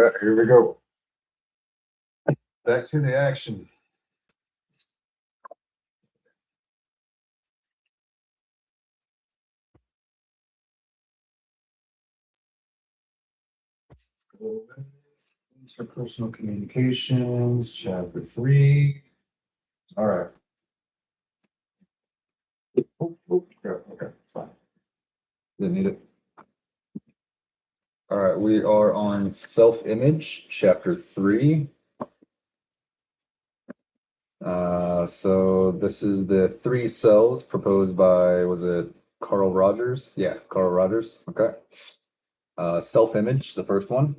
Right, here we go. Back to the action. Let's go with interpersonal communications, chapter 3. All right. Okay, it's fine. Didn't need it. All right, we are on self-image, chapter 3. So this is the three selves proposed by, was it Carl Rogers? Yeah, Carl Rogers. Okay. Self-image, the first one.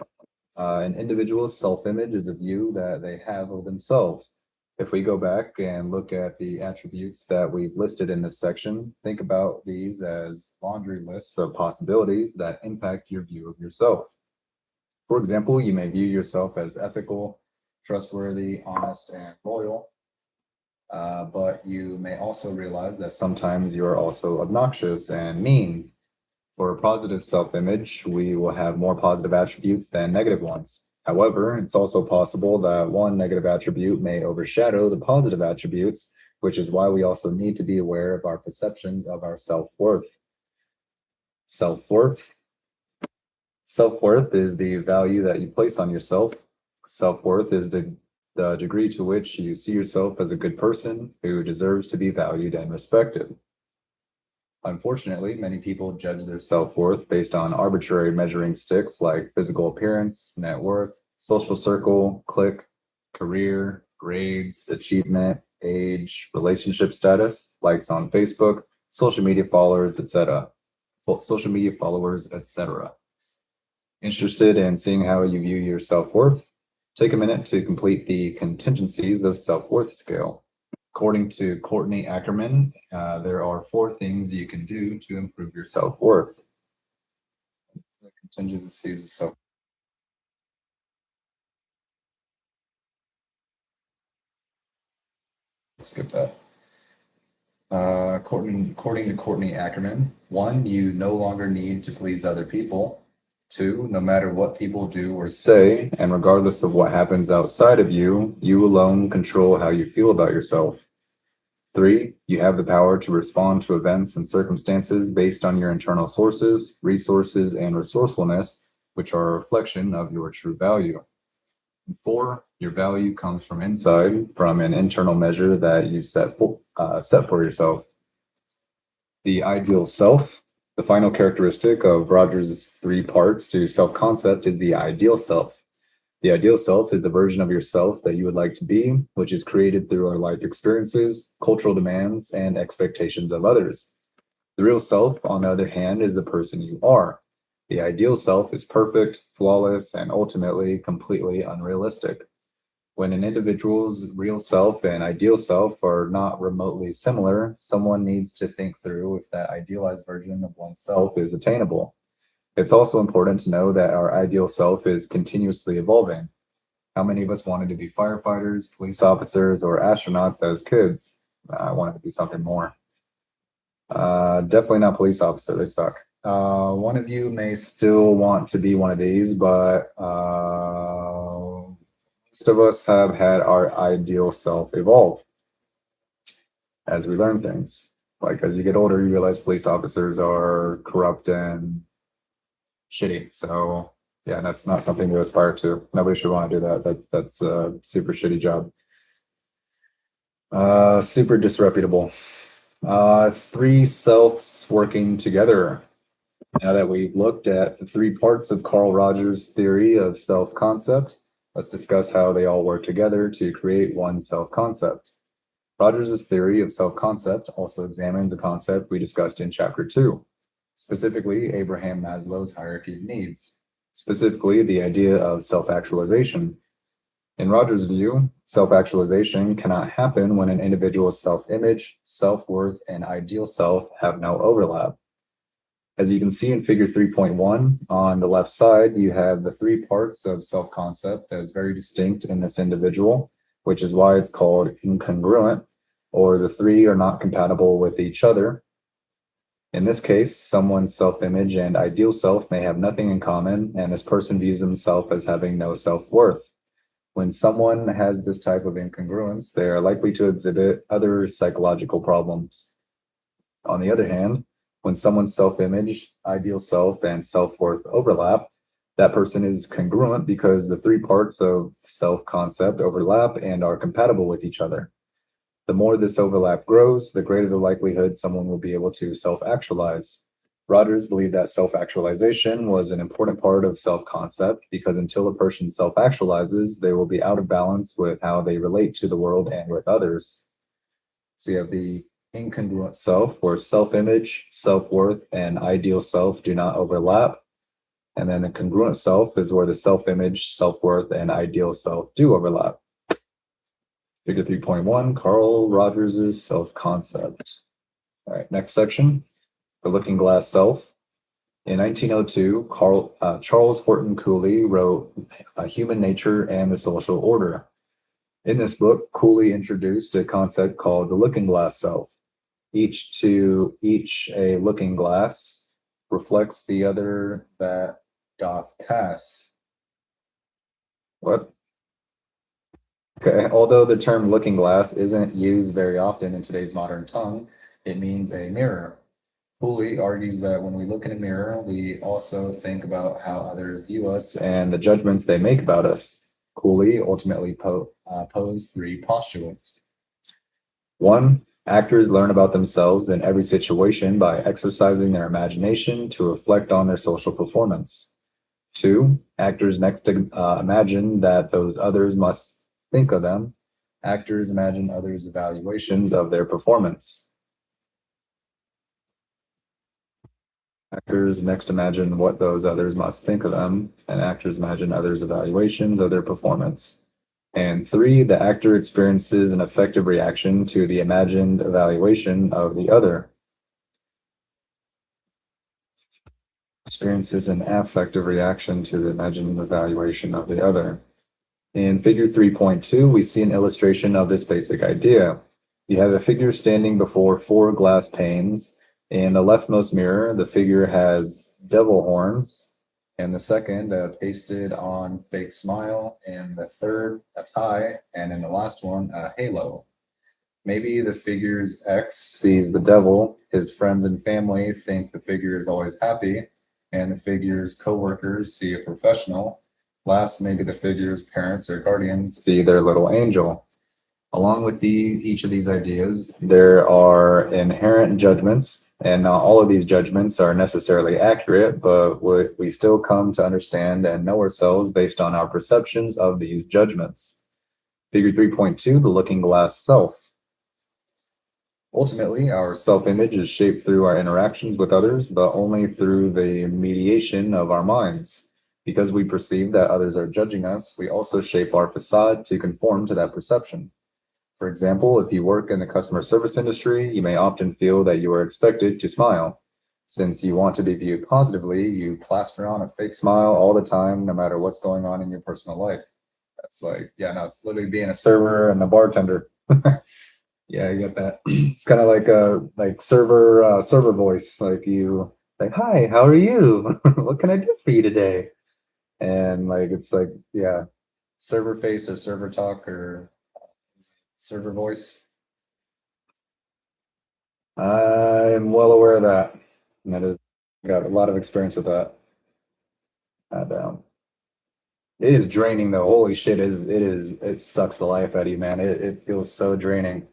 An individual's self-image is a view that they have of themselves. If we go back and look at the attributes that we've listed in this section, think about these as laundry lists of possibilities that impact your view of yourself. For example, you may view yourself as ethical, trustworthy, honest, and loyal. But you may also realize that sometimes you're also obnoxious and mean. For a positive self-image, we will have more positive attributes than negative ones. However, it's also possible that one negative attribute may overshadow the positive attributes, which is why we also need to be aware of our perceptions of our self-worth. Self-worth. Self-worth is the value that you place on yourself. Self-worth is the degree to which you see yourself as a good person who deserves to be valued and respected. Unfortunately, many people judge their self-worth based on arbitrary measuring sticks like physical appearance, net worth, social circle, clique, career, grades, achievement, age, relationship status, likes on Facebook, social media followers, etc. Interested in seeing how you view your self-worth? Take a minute to complete the contingencies of self-worth scale. According to Courtney Ackerman, there are 4 things you can do to improve your self-worth. The contingencies of self. Skip that. According to Courtney Ackerman, 1, you no longer need to please other people. 2, no matter what people do or say, and regardless of what happens outside of you, you alone control how you feel about yourself. 3, you have the power to respond to events and circumstances based on your internal sources, resources, and resourcefulness, which are a reflection of your true value. And 4, your value comes from inside, from an internal measure that you set for yourself. The ideal self. The final characteristic of Rogers' 3 parts to self-concept is the ideal self. The ideal self is the version of yourself that you would like to be, which is created through our life experiences, cultural demands, and expectations of others. The real self, on the other hand, is the person you are. The ideal self is perfect, flawless, and ultimately completely unrealistic. When an individual's real self and ideal self are not remotely similar, someone needs to think through if that idealized version of oneself is attainable. It's also important to know that our ideal self is continuously evolving. How many of us wanted to be firefighters, police officers, or astronauts as kids? I wanted to be something more. Definitely not police officer, they suck. One of you may still want to be one of these, but most of us have had our ideal self evolve as we learn things. Like as you get older, you realize police officers are corrupt and shitty. So yeah, that's not something to aspire to. Nobody should want to do that. That's a super shitty job. Super disreputable. 3 selves working together. Now that we've looked at the 3 parts of Carl Rogers' theory of self-concept, let's discuss how they all work together to create one self-concept. Rogers' theory of self-concept also examines a concept we discussed in chapter 2, specifically Abraham Maslow's hierarchy of needs, specifically the idea of self-actualization. In Rogers' view, self-actualization cannot happen when an individual's self-image, self-worth, and ideal self have no overlap. As you can see in figure 3.1, on the left side, you have the 3 parts of self-concept as very distinct in this individual, which is why it's called incongruent, or the 3 are not compatible with each other. In this case, someone's self-image and ideal self may have nothing in common, and this person views themselves as having no self-worth. When someone has this type of incongruence, they are likely to exhibit other psychological problems. On the other hand, when someone's self-image, ideal self, and self-worth overlap, that person is congruent because the three parts of self-concept overlap and are compatible with each other. The more this overlap grows, the greater the likelihood someone will be able to self-actualize. Rogers believed that self-actualization was an important part of self-concept because until a person self-actualizes, they will be out of balance with how they relate to the world and with others. So you have the incongruent self, where self-image, self-worth, and ideal self do not overlap. And then the congruent self is where the self-image, self-worth, and ideal self do overlap. Figure 3.1, Carl Rogers' self-concept. All right, next section, the looking glass self. In 1902, Charles Horton Cooley wrote Human Nature and the Social Order. In this book, Cooley introduced a concept called the looking glass self. Each a looking glass reflects the other that doth pass. What? Okay, although the term looking glass isn't used very often in today's modern tongue, it means a mirror. Cooley argues that when we look in a mirror, we also think about how others view us and the judgments they make about us. Cooley ultimately posed three postulates. 1. Actors learn about themselves in every situation by exercising their imagination to reflect on their social performance. 2. Actors next imagine that those others must think of them. Actors imagine others' evaluations of their performance. Actors next imagine what those others must think of them, and actors imagine others' evaluations of their performance. And 3, the actor experiences an affective reaction to the imagined evaluation of the other. Experiences an affective reaction to the imagined evaluation of the other. In figure 3.2, we see an illustration of this basic idea. You have a figure standing before 4 glass panes. In the leftmost mirror, the figure has devil horns. In the second, a pasted on fake smile. In the third, a tie. And in the last one, a halo. Maybe the figure's ex sees the devil. His friends and family think the figure is always happy. And the figure's co-workers see a professional. Last, maybe the figure's parents or guardians see their little angel. Along with each of these ideas, there are inherent judgments, and not all of these judgments are necessarily accurate, but we still come to understand and know ourselves based on our perceptions of these judgments. Figure 3.2, the looking glass self. Ultimately, our self-image is shaped through our interactions with others, but only through the mediation of our minds. Because we perceive that others are judging us, we also shape our facade to conform to that perception. For example, if you work in the customer service industry, you may often feel that you are expected to smile. Since you want to be viewed positively, you plaster on a fake smile all the time, no matter what's going on in your personal life. That's like, yeah, no, it's literally being a server and a bartender. Yeah, you get that. It's kind of like a server voice, like you like, hi, how are you? What can I do for you today? And like it's like, yeah, server face or server talk or server voice. I'm well aware of that. And that is, got a lot of experience with that. It is draining though. Holy shit, it sucks the life out of you, man. It feels so draining.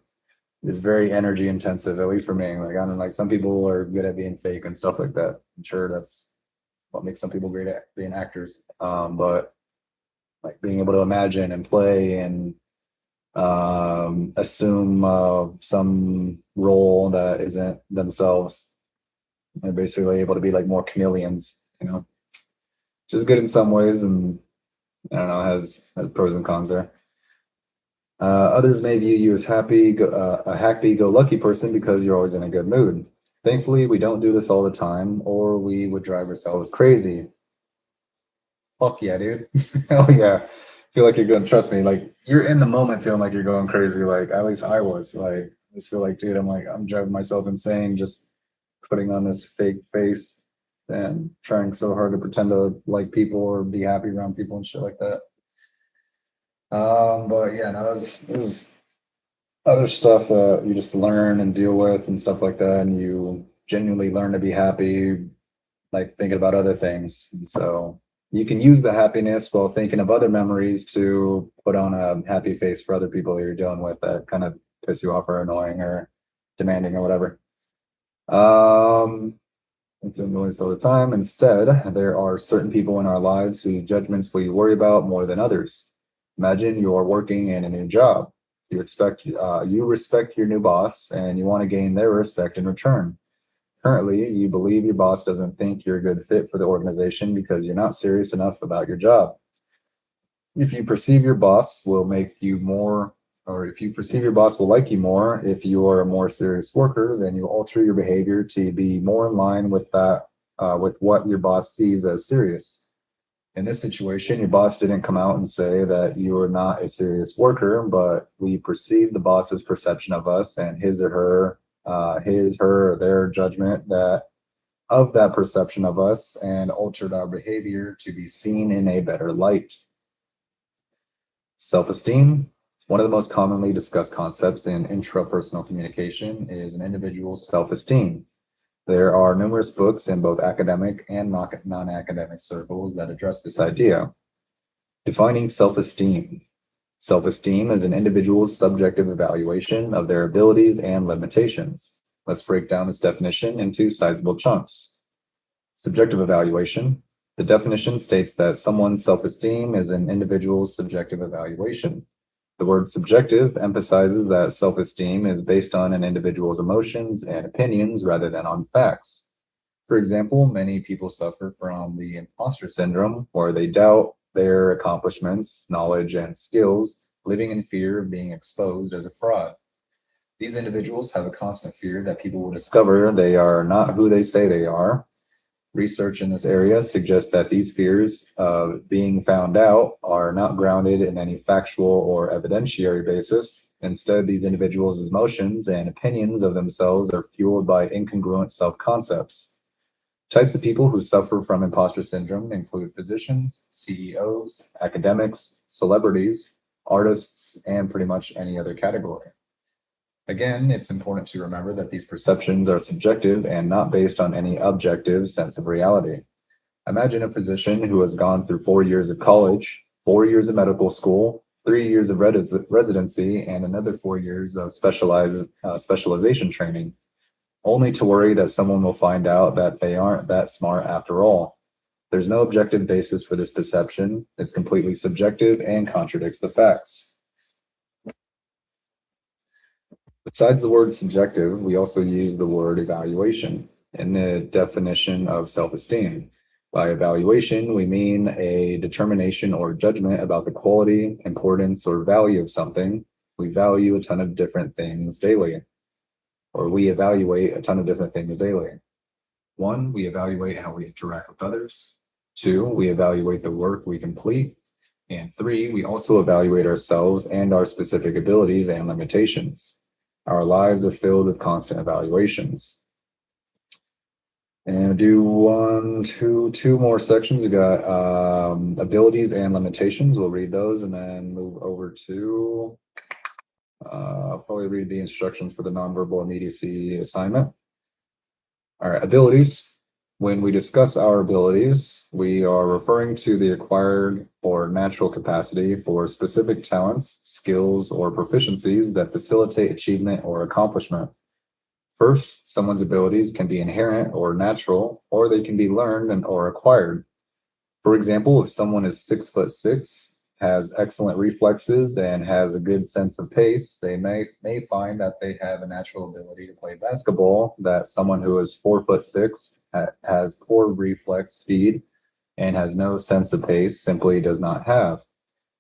It's very energy intensive, at least for me. Like I don't like some people are good at being fake and stuff like that. I'm sure that's what makes some people great at being actors. But like being able to imagine and play and assume some role that isn't themselves. They're basically able to be like more chameleons, you know, which is good in some ways, and I don't know, has pros and cons there. Others may view you as a happy-go-lucky person because you're always in a good mood. Thankfully, we don't do this all the time, or we would drive ourselves crazy. Fuck yeah, dude. Hell yeah. Feel like you're going, trust me, like you're in the moment feeling like you're going crazy. Like at least I was like, I just feel like, dude, I'm driving myself insane, just putting on this fake face and trying so hard to pretend to like people or be happy around people and shit like that. But yeah, no, there's other stuff that you just learn and deal with and stuff like that, and you genuinely learn to be happy, like thinking about other things. And so you can use the happiness while thinking of other memories to put on a happy face for other people you're dealing with that kind of piss you off or annoying or demanding or whatever. Doing noise all the time. Instead, there are certain people in our lives whose judgments we worry about more than others. Imagine you're working in a new job. You respect your new boss, and you want to gain their respect in return. Currently, you believe your boss doesn't think you're a good fit for the organization because you're not serious enough about your job. If you perceive your boss will make you more, or if you perceive your boss will like you more if you are a more serious worker, then you alter your behavior to be more in line with that, with what your boss sees as serious. In this situation, your boss didn't come out and say that you are not a serious worker, but we perceive the boss's perception of us and his, her, or their judgment of that perception of us, and altered our behavior to be seen in a better light. Self-esteem. One of the most commonly discussed concepts in intrapersonal communication is an individual's self-esteem. There are numerous books in both academic and non-academic circles that address this idea. Defining self-esteem. Self-esteem is an individual's subjective evaluation of their abilities and limitations. Let's break down this definition into sizable chunks. Subjective evaluation. The definition states that someone's self-esteem is an individual's subjective evaluation. The word subjective emphasizes that self-esteem is based on an individual's emotions and opinions rather than on facts. For example, many people suffer from the imposter syndrome, where they doubt their accomplishments, knowledge, and skills, living in fear of being exposed as a fraud. These individuals have a constant fear that people will discover they are not who they say they are. Research in this area suggests that these fears of being found out are not grounded in any factual or evidentiary basis. Instead, these individuals' emotions and opinions of themselves are fueled by incongruent self-concepts. Types of people who suffer from imposter syndrome include physicians, CEOs, academics, celebrities, artists, and pretty much any other category. Again, it's important to remember that these perceptions are subjective and not based on any objective sense of reality. Imagine a physician who has gone through 4 years of college, 4 years of medical school, 3 years of residency, and another 4 years of specialization training, only to worry that someone will find out that they aren't that smart after all. There's no objective basis for this perception. It's completely subjective and contradicts the facts. Besides the word subjective, we also use the word evaluation in the definition of self-esteem. By evaluation, we mean a determination or judgment about the quality, importance, or value of something. We value a ton of different things daily, or we evaluate a ton of different things daily. 1, we evaluate how we interact with others. 2, we evaluate the work we complete. And 3, we also evaluate ourselves and our specific abilities and limitations. Our lives are filled with constant evaluations. And do two more sections. We got abilities and limitations. We'll read those and then move over to I'll probably read the instructions for the nonverbal immediacy assignment. All right, abilities. When we discuss our abilities, we are referring to the acquired or natural capacity for specific talents, skills, or proficiencies that facilitate achievement or accomplishment. First, someone's abilities can be inherent or natural, or they can be learned or acquired. For example, if someone is 6'6", has excellent reflexes, and has a good sense of pace, they may find that they have a natural ability to play basketball that someone who is 4'6", has poor reflex speed and has no sense of pace simply does not have.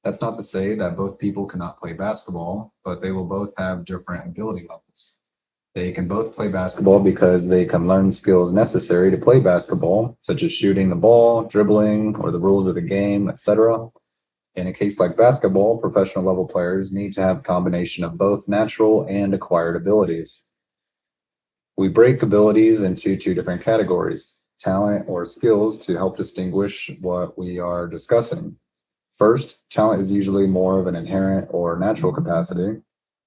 That's not to say that both people cannot play basketball, but they will both have different ability levels. They can both play basketball because they can learn skills necessary to play basketball, such as shooting the ball, dribbling, or the rules of the game, etc. In a case like basketball, professional level players need to have a combination of both natural and acquired abilities. We break abilities into two different categories, talent or skills, to help distinguish what we are discussing. First, talent is usually more of an inherent or natural capacity.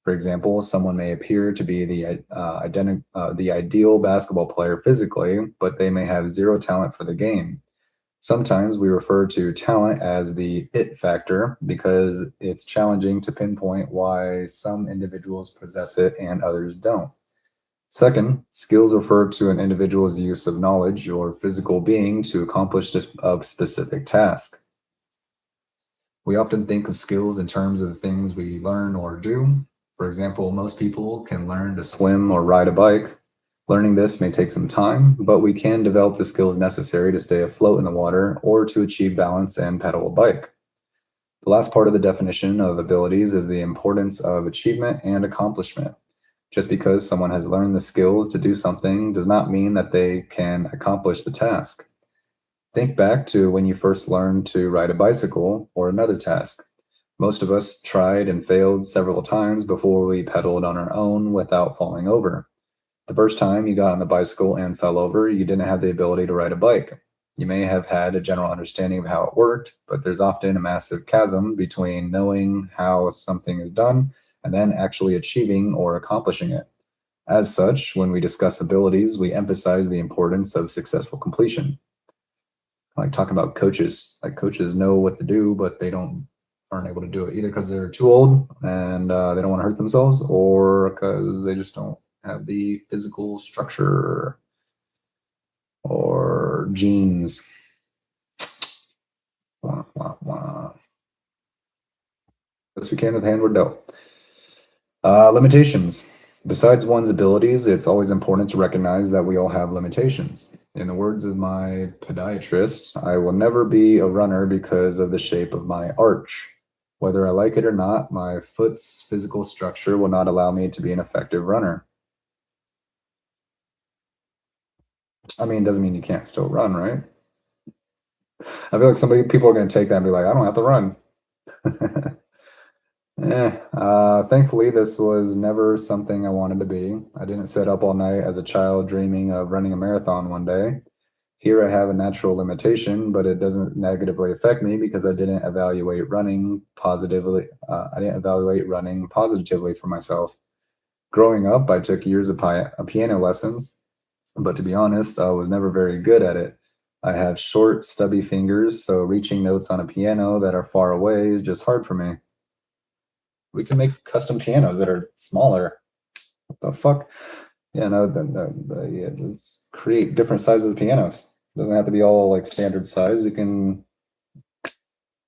For example, someone may appear to be the ideal basketball player physically, but they may have zero talent for the game. Sometimes we refer to talent as the it factor because it's challenging to pinpoint why some individuals possess it and others don't. Second, skills refer to an individual's use of knowledge or physical being to accomplish a specific task. We often think of skills in terms of the things we learn or do. For example, most people can learn to swim or ride a bike. Learning this may take some time, but we can develop the skills necessary to stay afloat in the water or to achieve balance and pedal a bike. The last part of the definition of abilities is the importance of achievement and accomplishment. Just because someone has learned the skills to do something does not mean that they can accomplish the task. Think back to when you first learned to ride a bicycle or another task. Most of us tried and failed several times before we pedaled on our own without falling over. The first time you got on the bicycle and fell over, you didn't have the ability to ride a bike. You may have had a general understanding of how it worked, but there's often a massive chasm between knowing how something is done and then actually achieving or accomplishing it. As such, when we discuss abilities, we emphasize the importance of successful completion. Like talking about coaches, like coaches know what to do, but they aren't able to do it either because they're too old and they don't want to hurt themselves, or because they just don't have the physical structure or genes. Wah, wah, wah. Best we can with the hand we're dealt. Limitations. Besides one's abilities, it's always important to recognize that we all have limitations. In the words of my podiatrist, I will never be a runner because of the shape of my arch. Whether I like it or not, my foot's physical structure will not allow me to be an effective runner. I mean, it doesn't mean you can't still run, right? I feel like people are going to take that and be like, I don't have to run. Thankfully, this was never something I wanted to be. I didn't sit up all night as a child dreaming of running a marathon one day. Here I have a natural limitation, but it doesn't negatively affect me because I didn't evaluate running positively. For myself. Growing up, I took years of piano lessons, but to be honest, I was never very good at it. I have short, stubby fingers, so reaching notes on a piano that are far away is just hard for me. We can make custom pianos that are smaller. What the fuck? Yeah, no, yeah, let's create different sizes of pianos. It doesn't have to be all like standard size. We can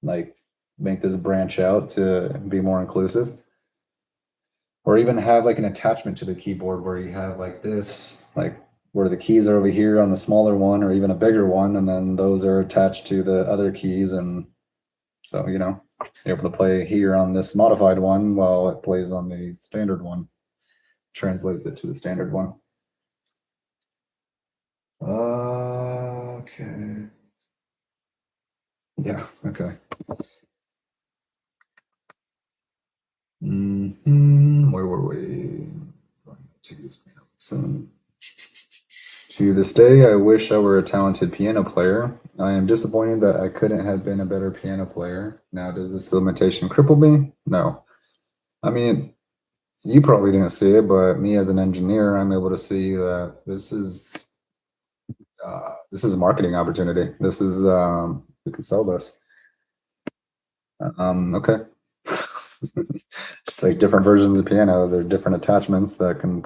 like make this branch out to be more inclusive. Or even have like an attachment to the keyboard where you have like this, like where the keys are over here on the smaller one or even a bigger one, and then those are attached to the other keys. And so, you're able to play here on this modified one while it plays on the standard one. Translates it to the standard one. Okay. Yeah, okay. Where were we? To this day, I wish I were a talented piano player. I am disappointed that I couldn't have been a better piano player. Now, does this limitation cripple me? No. I mean, you probably didn't see it, but me as an engineer, I'm able to see that this is a marketing opportunity. This is we can sell this. Okay. Just like different versions of pianos or different attachments that can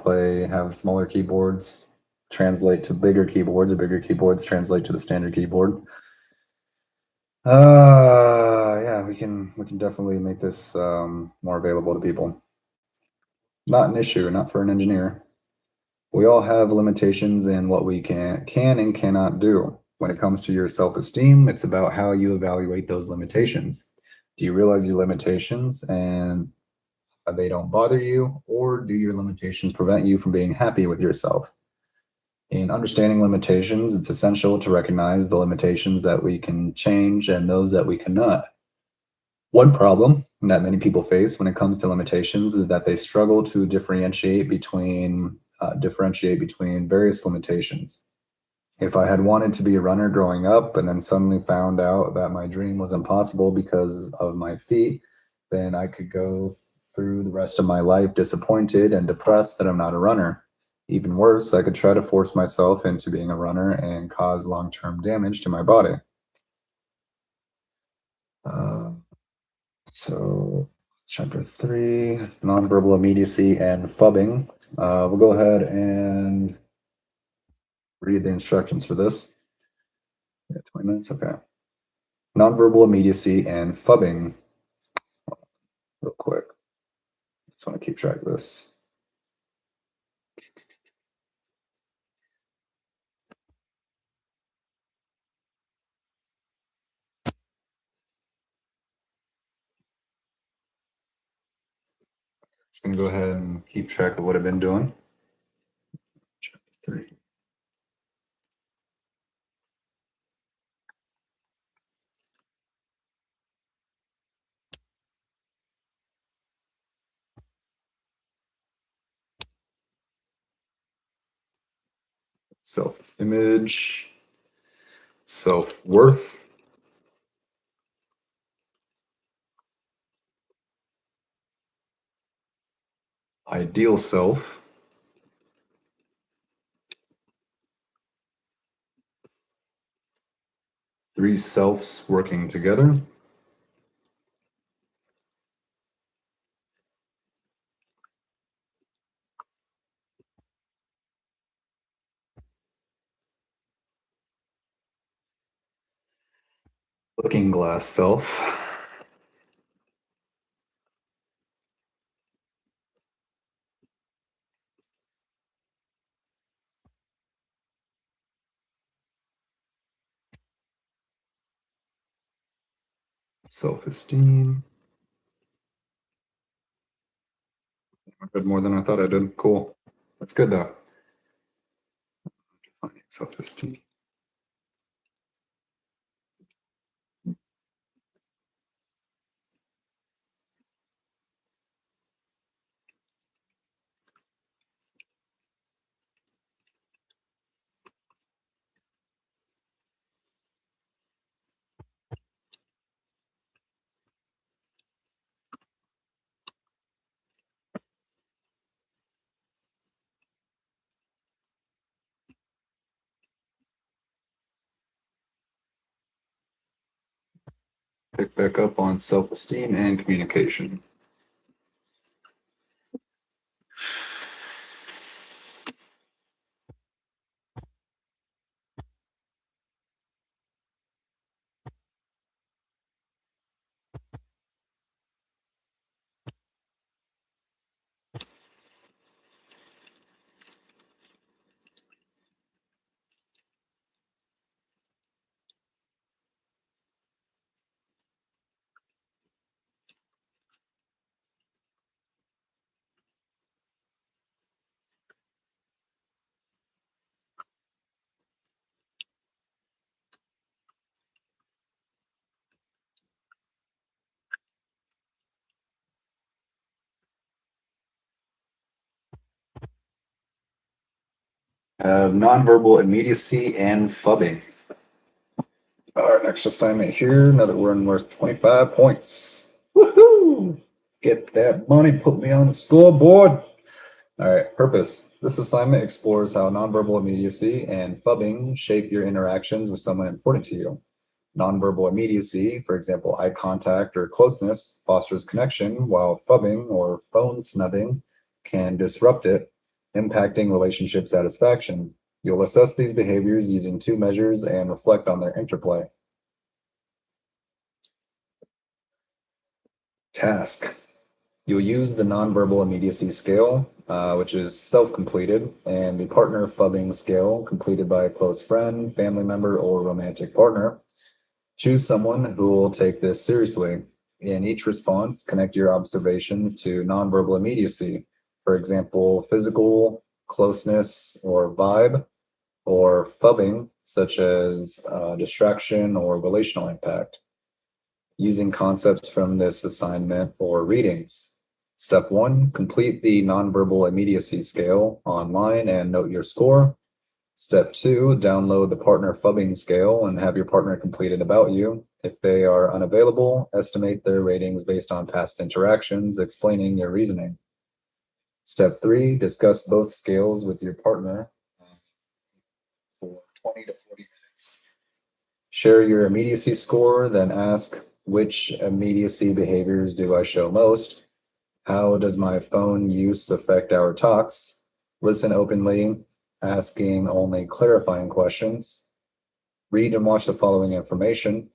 have smaller keyboards translate to bigger keyboards, or bigger keyboards translate to the standard keyboard. Yeah, we can definitely make this more available to people. Not an issue, not for an engineer. We all have limitations in what we can and cannot do. When it comes to your self-esteem, it's about how you evaluate those limitations. Do you realize your limitations and they don't bother you, or do your limitations prevent you from being happy with yourself? In understanding limitations, it's essential to recognize the limitations that we can change and those that we cannot. One problem that many people face when it comes to limitations is that they struggle to differentiate between differentiate between various limitations. If I had wanted to be a runner growing up and then suddenly found out that my dream was impossible because of my feet, then I could go through the rest of my life disappointed and depressed that I'm not a runner. Even worse, I could try to force myself into being a runner and cause long-term damage to my body. Uh, so, chapter 3, nonverbal immediacy and phubbing. We'll go ahead and read the instructions for this. Yeah, 20 minutes, okay. Nonverbal immediacy and phubbing. Real quick. Just want to keep track of this. Just gonna go ahead and keep track of what I've been doing. Chapter 3. Self-image, self-worth, ideal self, three selves working together, looking glass self, self-esteem. I did more than I thought I did. Cool. That's good though. Self-esteem. Pick back up on self-esteem and communication. Nonverbal immediacy and phubbing. All right, next assignment here. Another one worth 25 points. Woohoo! Get that money, put me on the scoreboard. All right, purpose. This assignment explores how nonverbal immediacy and phubbing shape your interactions with someone important to you. Nonverbal immediacy, for example, eye contact or closeness, fosters connection, while phubbing or phone snubbing can disrupt it, impacting relationship satisfaction. You'll assess these behaviors using two measures and reflect on their interplay. Task. You'll use the nonverbal immediacy scale, which is self-completed, and the partner phubbing scale, completed by a close friend, family member, or romantic partner. Choose someone who will take this seriously. In each response, connect your observations to nonverbal immediacy. For example, physical closeness or vibe, or phubbing, such as distraction or relational impact. Using concepts from this assignment or readings. Step 1, complete the nonverbal immediacy scale online and note your score. Step 2, download the partner Phubbing scale and have your partner complete it about you. If they are unavailable, estimate their ratings based on past interactions, explaining your reasoning. Step 3, discuss both scales with your partner for 20 to 40 minutes. Share your immediacy score, then ask, which immediacy behaviors do I show most? How does my phone use affect our talks? Listen openly, asking only clarifying questions. Read and watch the following information.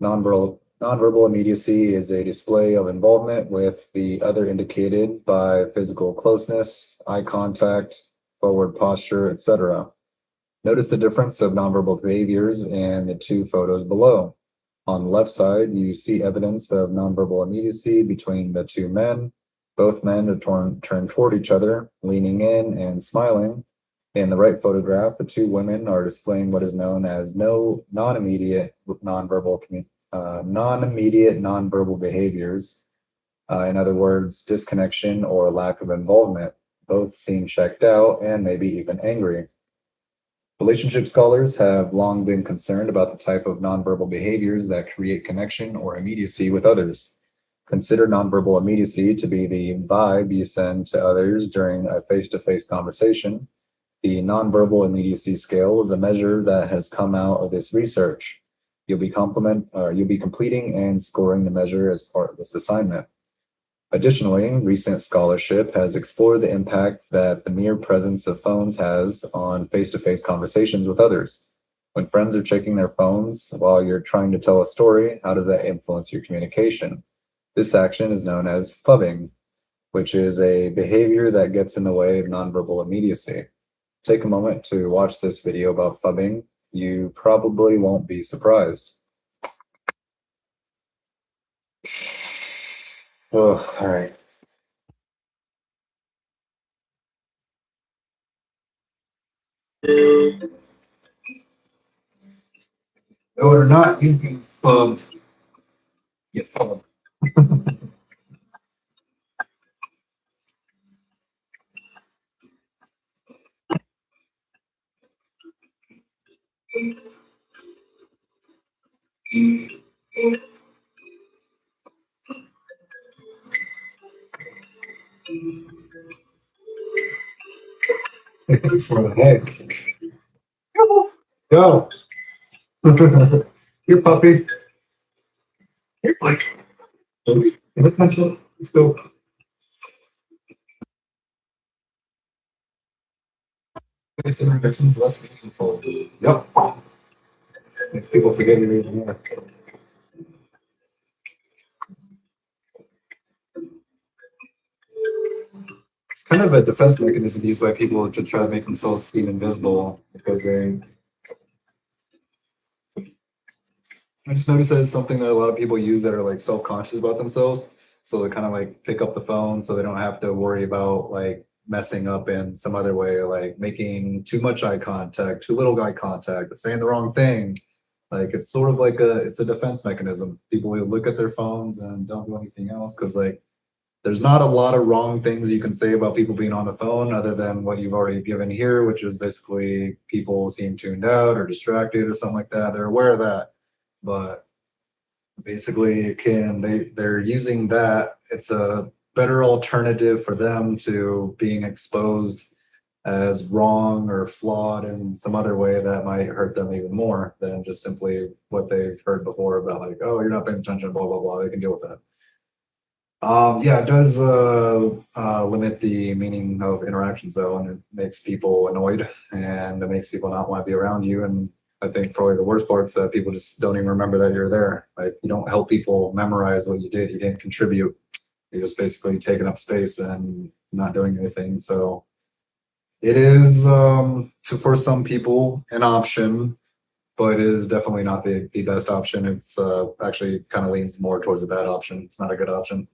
Nonverbal immediacy is a display of involvement with the other indicated by physical closeness, eye contact, forward posture, etc. Notice the difference of nonverbal behaviors in the two photos below. On the left side, you see evidence of nonverbal immediacy between the two men. Both men are turned toward each other, leaning in and smiling. In the right photograph, the two women are displaying what is known as non-immediate nonverbal behaviors. In other words, disconnection or lack of involvement. Both seem checked out and maybe even angry. Relationship scholars have long been concerned about the type of nonverbal behaviors that create connection or immediacy with others. Consider nonverbal immediacy to be the vibe you send to others during a face-to-face conversation. The nonverbal immediacy scale is a measure that has come out of this research. You'll be completing and scoring the measure as part of this assignment. Additionally, recent scholarship has explored the impact that the mere presence of phones has on face-to-face conversations with others. When friends are checking their phones while you're trying to tell a story, how does that influence your communication? This action is known as phubbing, which is a behavior that gets in the way of nonverbal immediacy. Take a moment to watch this video about phubbing. You probably won't be surprised. Oh, all right. No, or not, you can phubbed. Get phubbed. For the head. Go. Here, puppy. Here, Blake. Give attention. Let's go. This introduction is less meaningful. Yep. Makes people forget you're even here. It's kind of a defense mechanism used by people to try to make themselves seem invisible because I just noticed that it's something that a lot of people use that are like self-conscious about themselves. So they kind of like pick up the phone so they don't have to worry about like messing up in some other way, or like making too much eye contact, too little eye contact, or saying the wrong thing. Like it's sort of like it's a defense mechanism. People will look at their phones and don't do anything else because like there's not a lot of wrong things you can say about people being on the phone other than what you've already given here, which is basically people seem tuned out or distracted or something like that. They're aware of that. But basically they're using that. It's a better alternative for them to being exposed as wrong or flawed in some other way that might hurt them even more than just simply what they've heard before about like, oh, you're not paying attention, blah, blah, blah. They can deal with that. Yeah, it does limit the meaning of interactions though, and it makes people annoyed and it makes people not want to be around you. And I think probably the worst part is that people just don't even remember that you're there. Like you don't help people memorize what you did. You didn't contribute. You're just basically taking up space and not doing anything. So it is for some people an option, but it is definitely not the best option. It's actually kind of leans more towards a bad option. It's not a good option.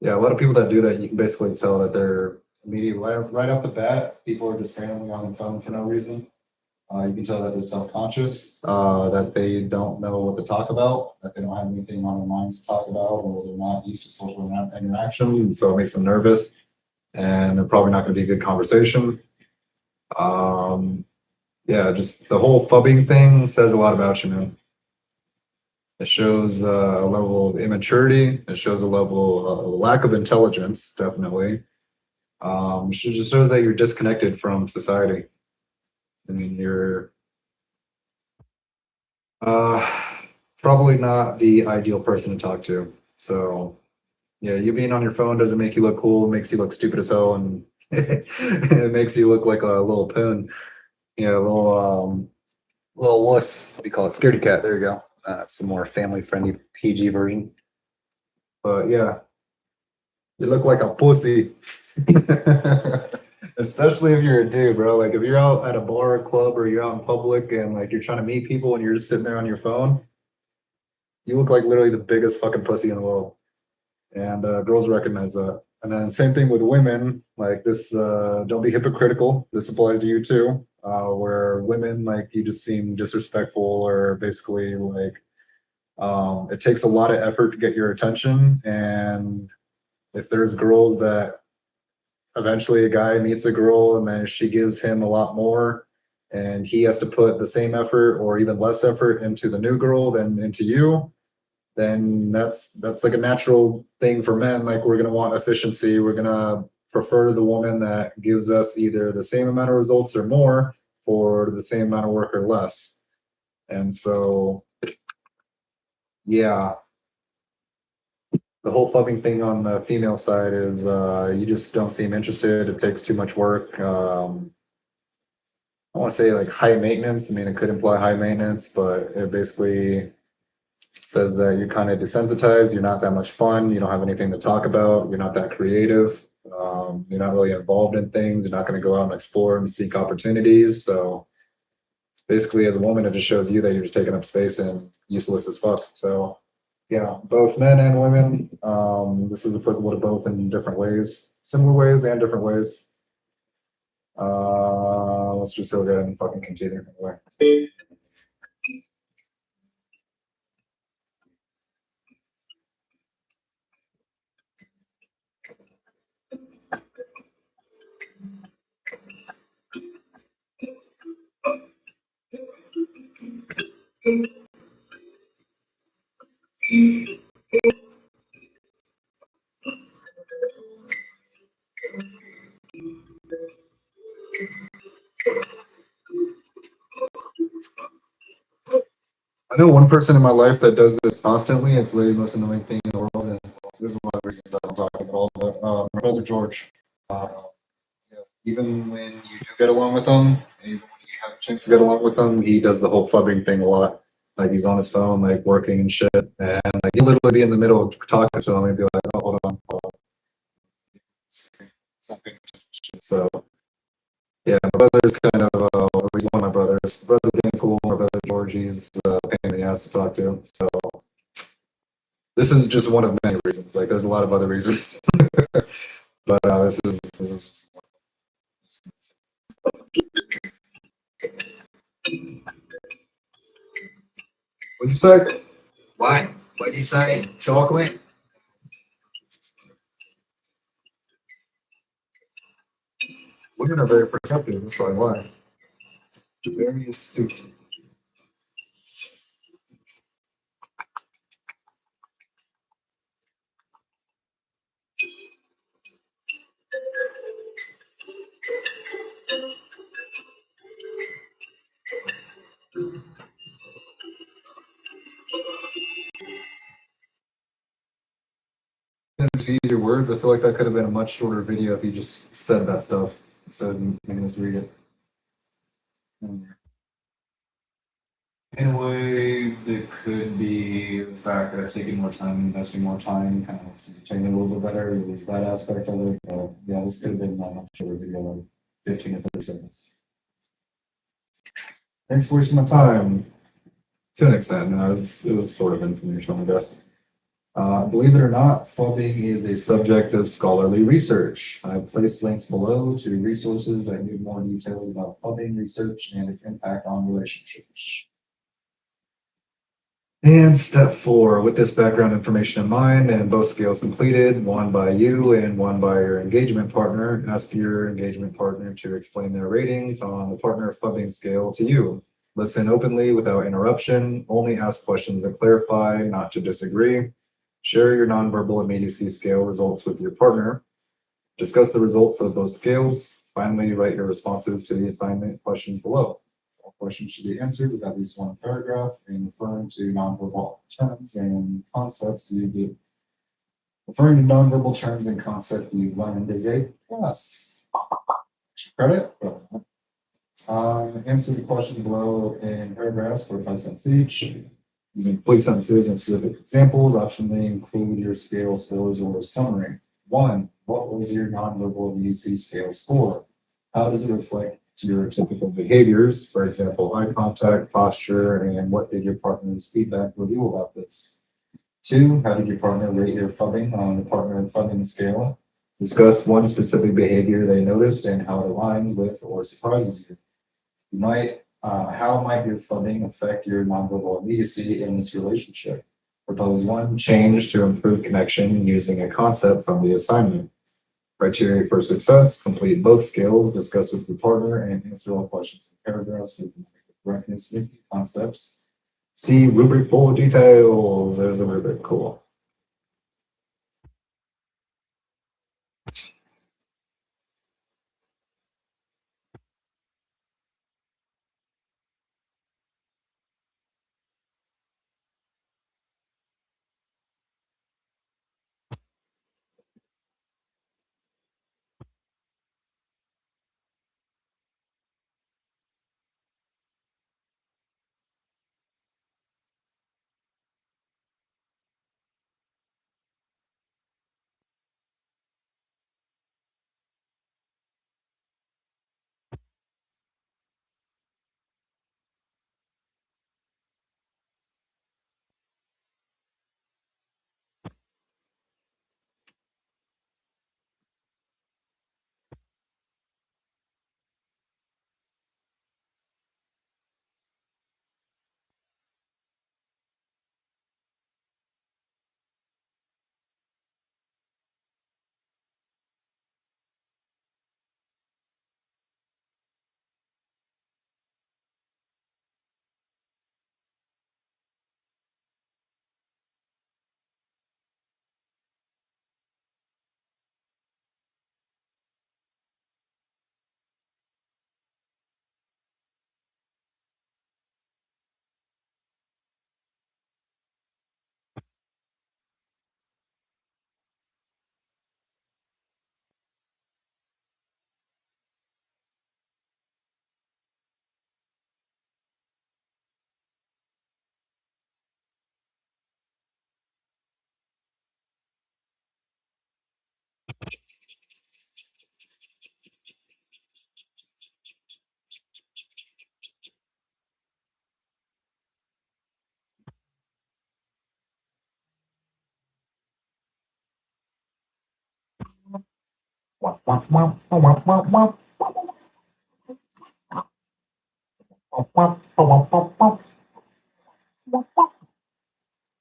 Yeah, a lot of people that do that, you can basically tell that they're immediately right off the bat, people are just randomly on the phone for no reason. You can tell that they're self-conscious, that they don't know what to talk about, that they don't have anything on their minds to talk about, or they're not used to social interactions, and so it makes them nervous, and they're probably not going to be a good conversation. Yeah, just the whole phubbing thing says a lot about you, man. It shows a level of immaturity. It shows a level of lack of intelligence, definitely. It just shows that you're disconnected from society. I mean, you're probably not the ideal person to talk to. So, yeah, you being on your phone doesn't make you look cool. It makes you look stupid as hell, and it makes you look like a little poon. Yeah, a little wuss. What do you call it? Scaredy cat. There you go. It's a more family-friendly PG version. But yeah, you look like a pussy. Especially if you're a dude, bro. Like if you're out at a bar or club or you're out in public and like you're trying to meet people and you're just sitting there on your phone, you look like literally the biggest fucking pussy in the world. And girls recognize that. And then same thing with women, like this, don't be hypocritical. This applies to you too, where women, like you just seem disrespectful or basically like, it takes a lot of effort to get your attention. And if there's girls that eventually a guy meets a girl and then she gives him a lot more and he has to put the same effort or even less effort into the new girl than into you, then that's like a natural thing for men. Like we're gonna want efficiency. We're gonna prefer the woman that gives us either the same amount of results or more for the same amount of work or less. And so, yeah, the whole phubbing thing on the female side is you just don't seem interested. It takes too much work. I want to say like high maintenance. I mean, it could imply high maintenance, but it basically says that you're kind of desensitized. You're not that much fun. You don't have anything to talk about. You're not that creative. You're not really involved in things. You're not going to go out and explore and seek opportunities. So basically, as a woman, it just shows you that you're just taking up space and useless as fuck. So yeah, both men and women. This is applicable to both in different ways, similar ways and different ways. Let's just go ahead and fucking continue. I know one person in my life that does this constantly. It's literally the most annoying thing in the world. And there's a lot of reasons that I'm talking about. But my brother George, yeah, even when you do get along with him, even when you have a chance to get along with him, he does the whole phubbing thing a lot. Like he's on his phone, like working and shit, and like he'll literally be in the middle of talking to him and be like, "Oh, hold on." So yeah, my brother's kind of he's one of my brothers. Brother Dan's cool. My brother George, he's a pain in the ass to talk to. So this is just one of many reasons. Like there's a lot of other reasons, but this is just what'd you say? What? What'd you say? Chocolate? Women are very perceptive. That's probably why. Very astute. Just use your words. I feel like that could have been a much shorter video if you just said that stuff instead of making us read it. In a way, that could be the fact that taking more time, investing more time, kind of helps you train a little bit better. There's that aspect of it. But yeah, this could have been a much shorter video, like 15 to 30 seconds. Thanks for wasting my time. To an extent, no, it was sort of informational, I guess. Believe it or not, Phubbing is a subject of scholarly research. I've placed links below to resources that give more details about Phubbing research and its impact on relationships. And step 4, with this background information in mind and both scales completed, one by you and one by your engagement partner, ask your engagement partner to explain their ratings on the partner Phubbing scale to you. Listen openly without interruption, only ask questions that clarify, not to disagree. Share your nonverbal immediacy scale results with your partner. Discuss the results of both scales. Finally, write your responses to the assignment questions below. All questions should be answered with at least one paragraph and referring to nonverbal terms and concepts you get. Referring to nonverbal terms and concepts you learned is a plus. Credit. Answer the questions below in paragraphs for 5 cents each. Using complete sentences and specific examples, optionally include your scale scores or summary. 1. What was your nonverbal immediacy scale score? How does it reflect your typical behaviors? For example, eye contact, posture, and what did your partner's feedback reveal about this? 2. How did your partner rate your Phubbing on the partner Phubbing scale? Discuss one specific behavior they noticed and how it aligns with or surprises you. How might your Phubbing affect your nonverbal immediacy in this relationship? Propose one change to improve connection using a concept from the assignment. Criteria for success: complete both scales, discuss with your partner, and answer all questions in paragraphs with correctness concepts. See rubric full details. There's a rubric. Cool.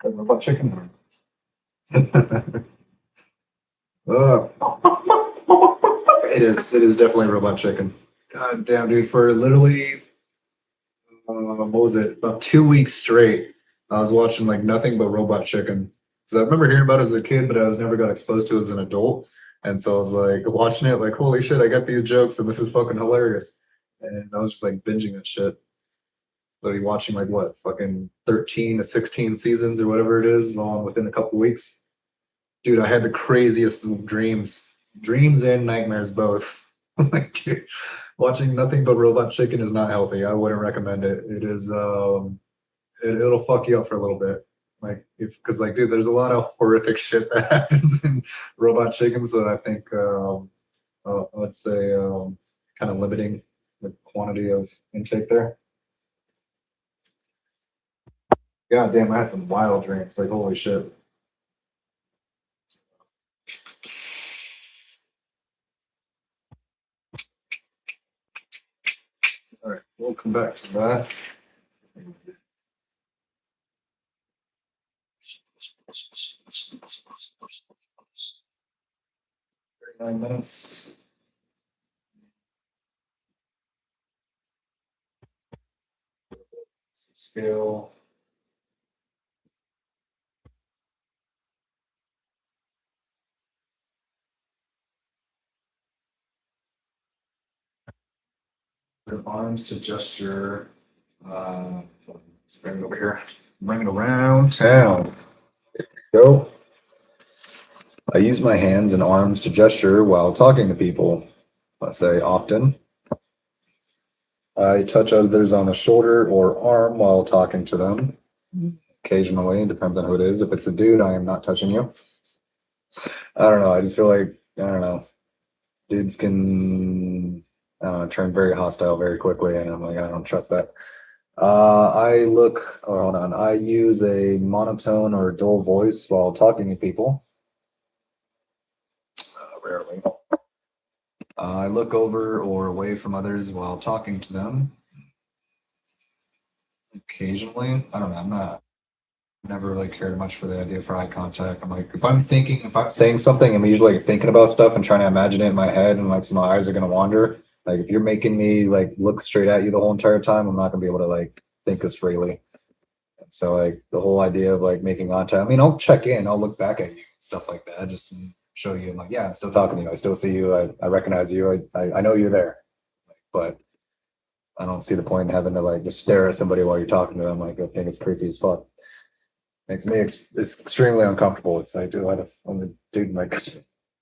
Robot chicken. It is definitely robot chicken. God damn, dude, for literally what was it, about 2 weeks straight, I was watching like nothing but robot chicken. Because I remember hearing about it as a kid, but I was never got exposed to it as an adult. And so I was like watching it like, holy shit, I got these jokes and this is fucking hilarious. And I was just like binging that shit. Literally watching like what, fucking 13 to 16 seasons or whatever it is all within a couple weeks. Dude, I had the craziest dreams and nightmares both. Like, dude, watching nothing but robot chicken is not healthy. I wouldn't recommend it. It is, it'll fuck you up for a little bit. Like, because like, dude, there's a lot of horrific shit that happens in robot chicken. So I think, let's say, kind of limiting the quantity of intake there. God damn, I had some wild dreams. Like, holy shit. back to that. 9 minutes. Scale. The arms to gesture. Let's bring it over here. Bring it around town. Go. I use my hands and arms to gesture while talking to people. Let's say often. I touch others on the shoulder or arm while talking to them. Occasionally, it depends on who it is. If it's a dude, I am not touching you. I don't know. I just feel like, I don't know. Dudes can turn very hostile very quickly, and I'm like, I don't trust that. Hold on. I use a monotone or dull voice while talking to people. Rarely. I look over or away from others while talking to them. Occasionally. I don't know. Never really cared much for the idea for eye contact. I'm like, if I'm saying something, I'm usually like thinking about stuff and trying to imagine it in my head, and like, so my eyes are gonna wander. Like, if you're making me like look straight at you the whole entire time, I'm not gonna be able to like think as freely. So like the whole idea of like making contact, I mean, I'll check in, I'll look back at you, stuff like that, just to show you, I'm like, yeah, I'm still talking to you, I still see you, I recognize you, I know you're there, but I don't see the point in having to like just stare at somebody while you're talking to them. Like, I think it's creepy as fuck. Makes me it's extremely uncomfortable. It's like, dude, I'm the dude, like,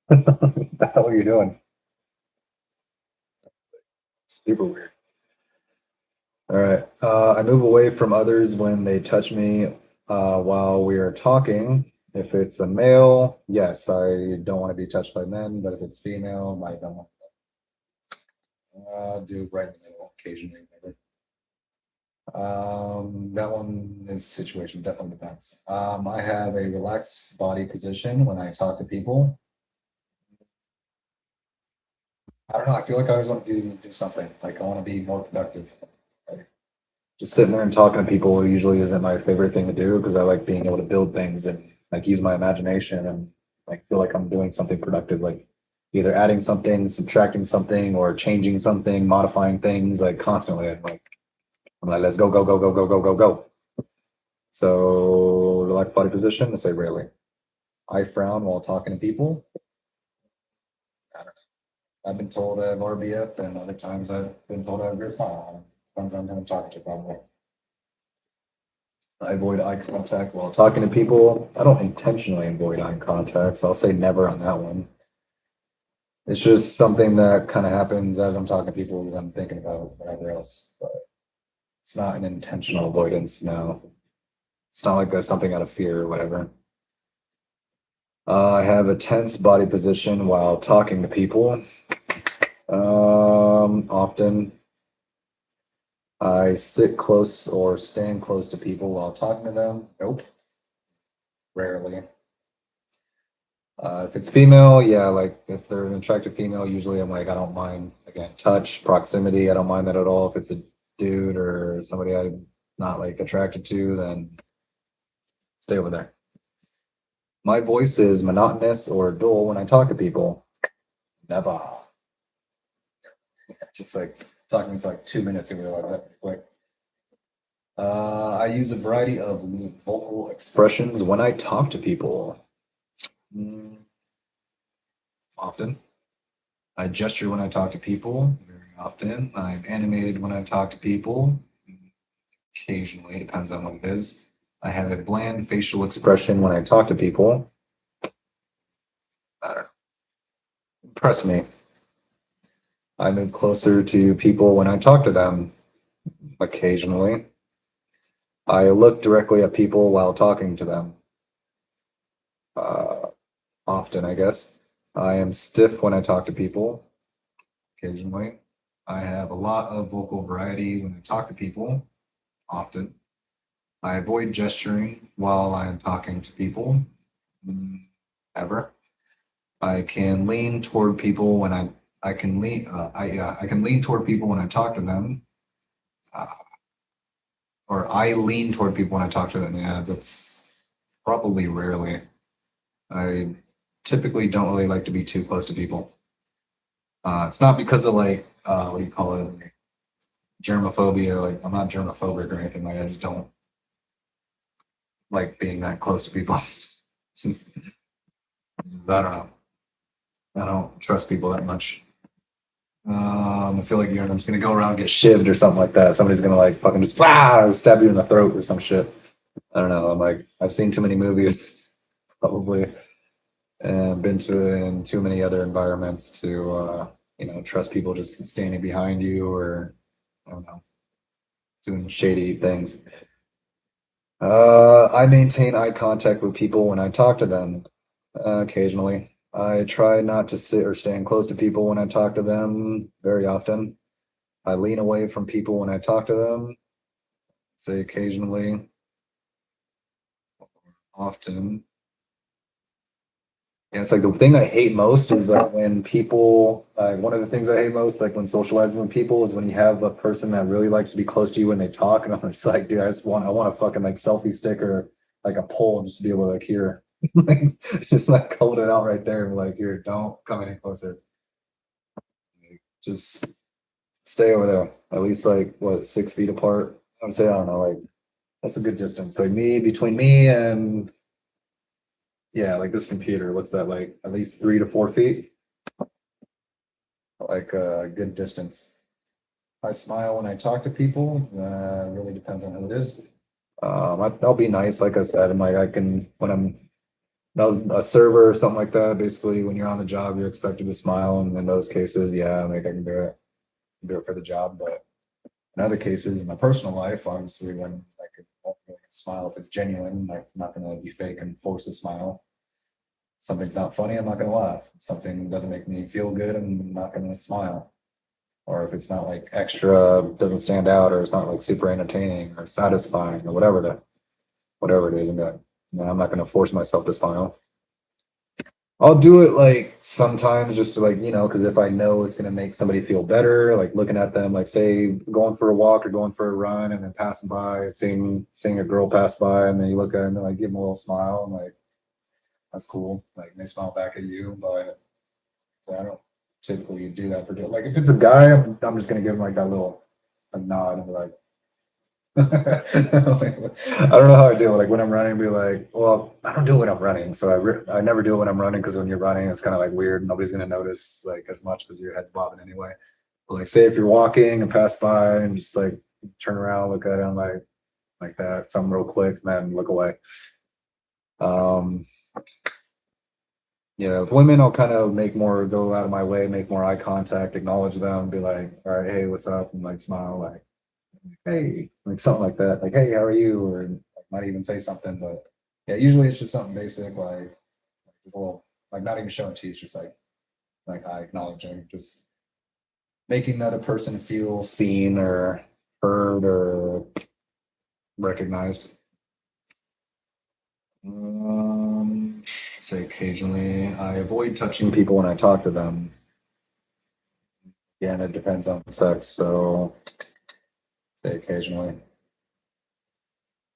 what the hell are you doing? Super weird. All right. I move away from others when they touch me while we are talking. If it's a male, yes, I don't want to be touched by men, but if it's female, I don't want to do right in the middle occasionally. Never. That one is situation, definitely depends. I have a relaxed body position when I talk to people. I don't know. I feel like I always want to do something. Like, I want to be more productive. Like, just sitting there and talking to people usually isn't my favorite thing to do, because I like being able to build things and like use my imagination and like feel like I'm doing something productive, like either adding something, subtracting something, or changing something, modifying things like constantly. I'm like, let's go, go, go, go, go, go, go, go. So relaxed body position, I say rarely. I frown while talking to people. I don't know. I've been told I have RBF, and other times I've been told I have a great smile. Depends on who I'm talking to, probably. I avoid eye contact while talking to people. I don't intentionally avoid eye contact, so I'll say never on that one. It's just something that kind of happens as I'm talking to people, as I'm thinking about whatever else. But it's not an intentional avoidance, no. It's not like that's something out of fear or whatever. I have a tense body position while talking to people. Often. I sit close or stand close to people while talking to them. Nope. Rarely. If it's female, yeah, like if they're an attractive female, usually I'm like, I don't mind, again, touch, proximity, I don't mind that at all. If it's a dude or somebody I'm not like attracted to, then stay over there. My voice is monotonous or dull when I talk to people. Never. Just like talking for like 2 minutes and we're like that pretty quick. I use a variety of vocal expressions when I talk to people. Often. I gesture when I talk to people, very often. I'm animated when I talk to people. Occasionally, depends on what it is. I have a bland facial expression when I talk to people. I don't know. Impress me. I move closer to people when I talk to them. Occasionally. I look directly at people while talking to them. Often, I guess. I am stiff when I talk to people. Occasionally. I have a lot of vocal variety when I talk to people. Often. I avoid gesturing while I'm talking to people. Ever. I can lean toward people when I can lean toward people when I talk to them. or I lean toward people when I talk to them. Yeah, that's probably rarely. I typically don't really like to be too close to people. It's not because of like what do you call it, germophobia. Like I'm not germophobic or anything. Like I just don't like being that close to people. Since I don't know, I don't trust people that much. I feel like I'm just gonna go around and get shivved or something like that. Somebody's gonna like fucking just stab you in the throat or some shit. I don't know. I'm like I've seen too many movies, probably, and been to in too many other environments to trust people just standing behind you or I don't know doing shady things. I maintain eye contact with people when I talk to them. Occasionally, I try not to sit or stand close to people when I talk to them very often. I lean away from people when I talk to them. Say occasionally, often. Yeah, it's like the thing I hate most is like when people, one of the things I hate most, like when socializing with people, is when you have a person that really likes to be close to you when they talk, and I'm just like, dude, I want a fucking like selfie stick or like a pole just to be able to like hear, like just like hold it out right there, and like, here, don't come any closer, just stay over there, at least like what 6 feet apart. I would say I don't know, like that's a good distance, like me between me and yeah, like this computer, what's that, like at least 3 to 4 feet, like a good distance. I smile when I talk to people. Really depends on who it is. I'll be nice, like I said. I'm like I can when I was a server or something like that. Basically, when you're on the job, you're expected to smile, and in those cases, yeah, like I can do it for the job. But in other cases, in my personal life, obviously, when I could smile if it's genuine, like I'm not gonna be fake and force a smile. Something's not funny, I'm not gonna laugh. Something doesn't make me feel good, I'm not gonna smile. Or if it's not like extra, doesn't stand out, or it's not like super entertaining or satisfying or whatever it is, I'm not gonna force myself to smile. I'll do it like sometimes just to like, because if I know it's gonna make somebody feel better, like looking at them, like say going for a walk or going for a run and then passing by, seeing a girl pass by, and then you look at them and like give them a little smile and like that's cool. Like they smile back at you, but I don't typically do that for like if it's a guy, I'm just gonna give him like that little a nod and be like I don't know how I do it. Like when I'm running, be like, well, I don't do it when I'm running, so I never do it when I'm running because when you're running, it's kind of like weird. Nobody's gonna notice like as much because your head's bobbing anyway. But like say if you're walking and pass by and just like turn around, look at him like that, something real quick, and then look away. Um, yeah, with women, I'll kind of go out of my way, make more eye contact, acknowledge them, be like, all right, hey, what's up? And like smile, like, hey, like something like that. Like, hey, how are you? Or like, might even say something, but yeah, usually it's just something basic, like just a little, like not even showing teeth, just like eye acknowledging, just making the other person feel seen or heard or recognized. Say occasionally, I avoid touching people when I talk to them. Yeah, and it depends on the sex, so say occasionally.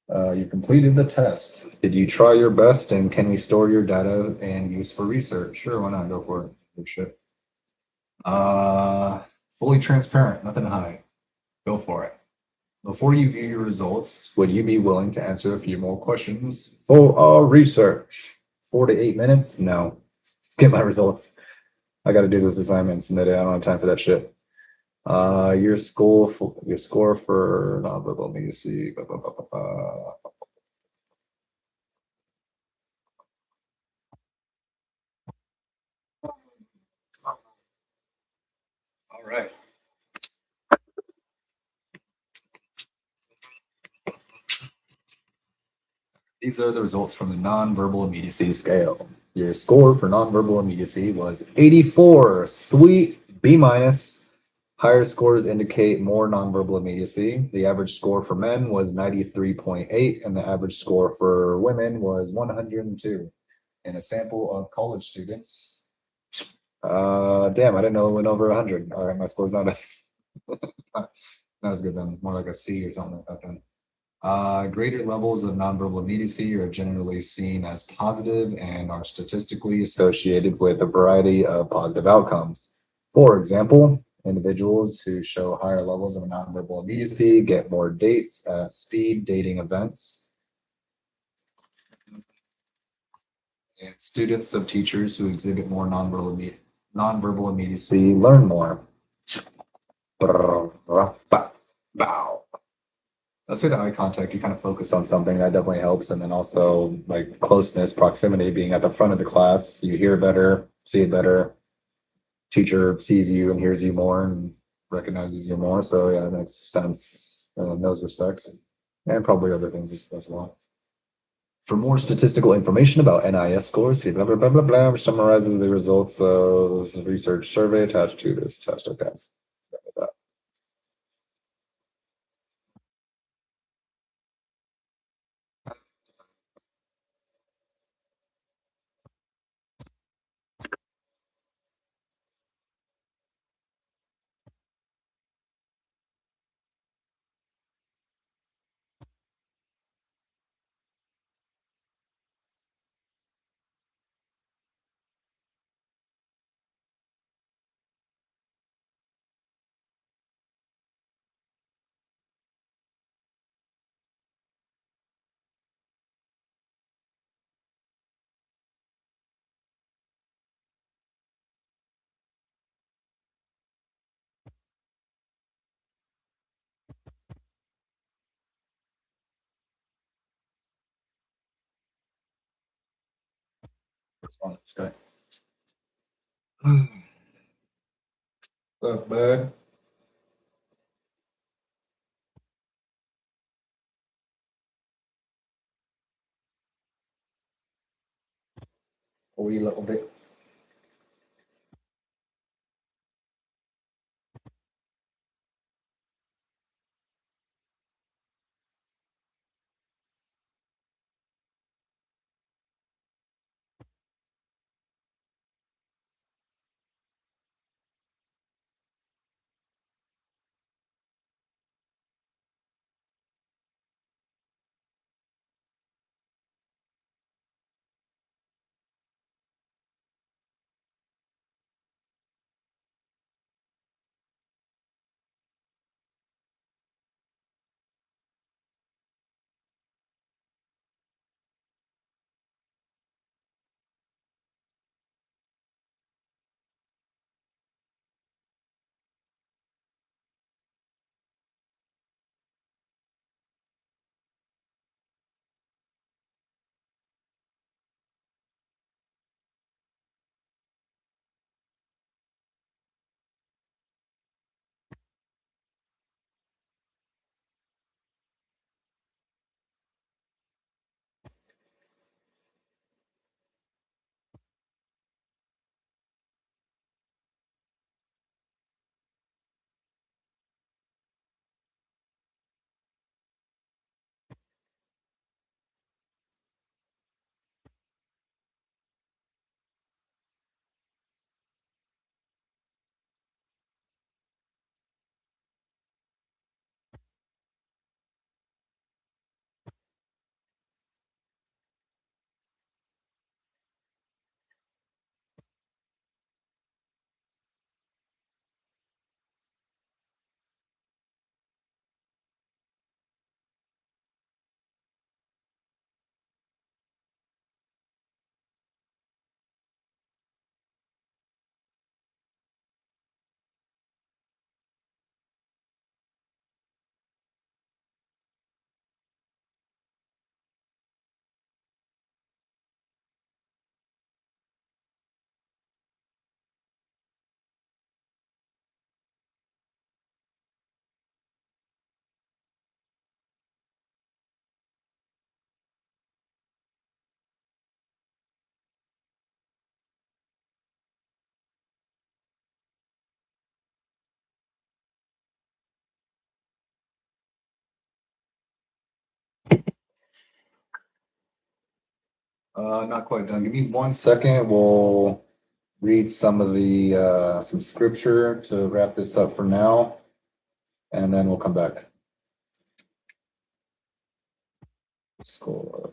You completed the test. Did you try your best, and can we store your data and use for research? Sure, why not? Go for it. Good shit. Fully transparent, nothing to hide. Go for it. Before you view your results, would you be willing to answer a few more questions for our research? 4 to 8 minutes? No. Get my results. I got to do this assignment and submit it. I don't have time for that shit. Your score for nonverbal immediacy. All right. These are the results from the nonverbal immediacy scale. Your score for nonverbal immediacy was 84. Sweet. B minus. Higher scores indicate more nonverbal immediacy. The average score for men was 93.8, and the average score for women was 102. In a sample of college students, damn, I didn't know it went over 100. All right, my score's not a That was good then. It's more like a C or something like that then. Greater levels of nonverbal immediacy are generally seen as positive and are statistically associated with a variety of positive outcomes. For example, individuals who show higher levels of nonverbal immediacy get more dates at speed dating events. And students of teachers who exhibit more nonverbal immediacy learn more. Bow. Let's say the eye contact, you kind of focus on something that definitely helps. And then also like closeness, proximity, being at the front of the class, you hear better, see it better. Teacher sees you and hears you more and recognizes you more. So yeah, that makes sense in those respects. And probably other things as well. For more statistical information about NIS scores, see blah, blah, blah, blah, blah, which summarizes the results of the research survey attached to this test. Okay. Respond to this guy. Look, bud. A wee little bit. Not quite done. Give me 1 second. We'll read some of the some scripture to wrap this up for now. and then we'll come back. Score.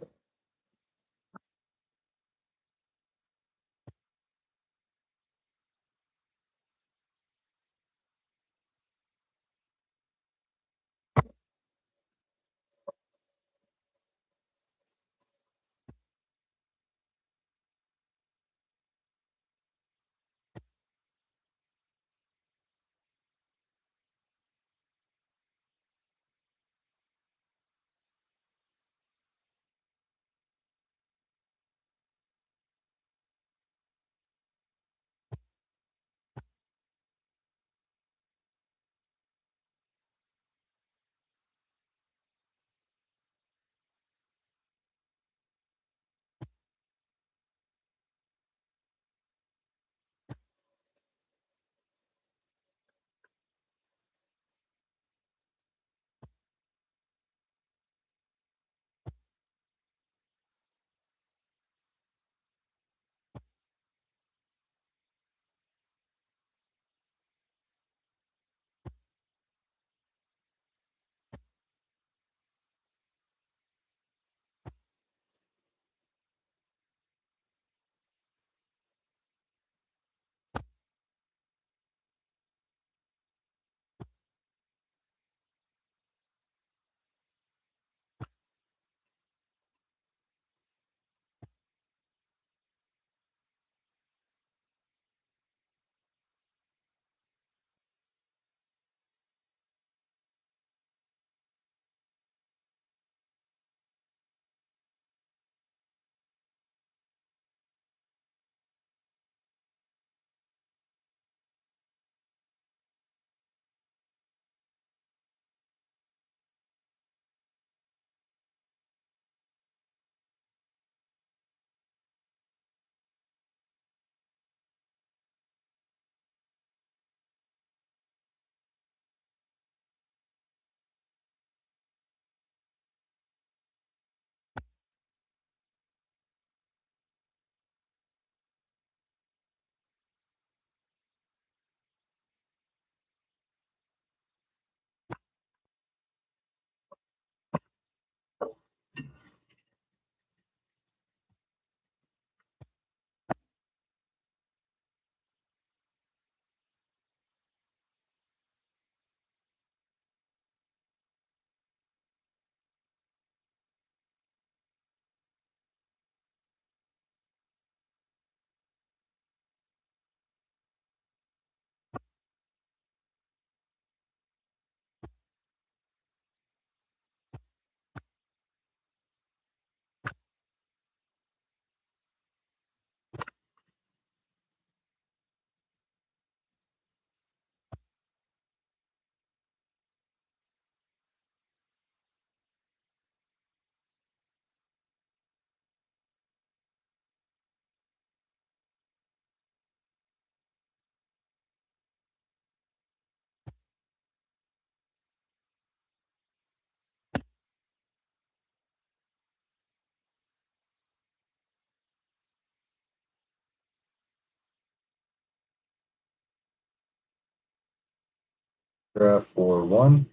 Graph for 1.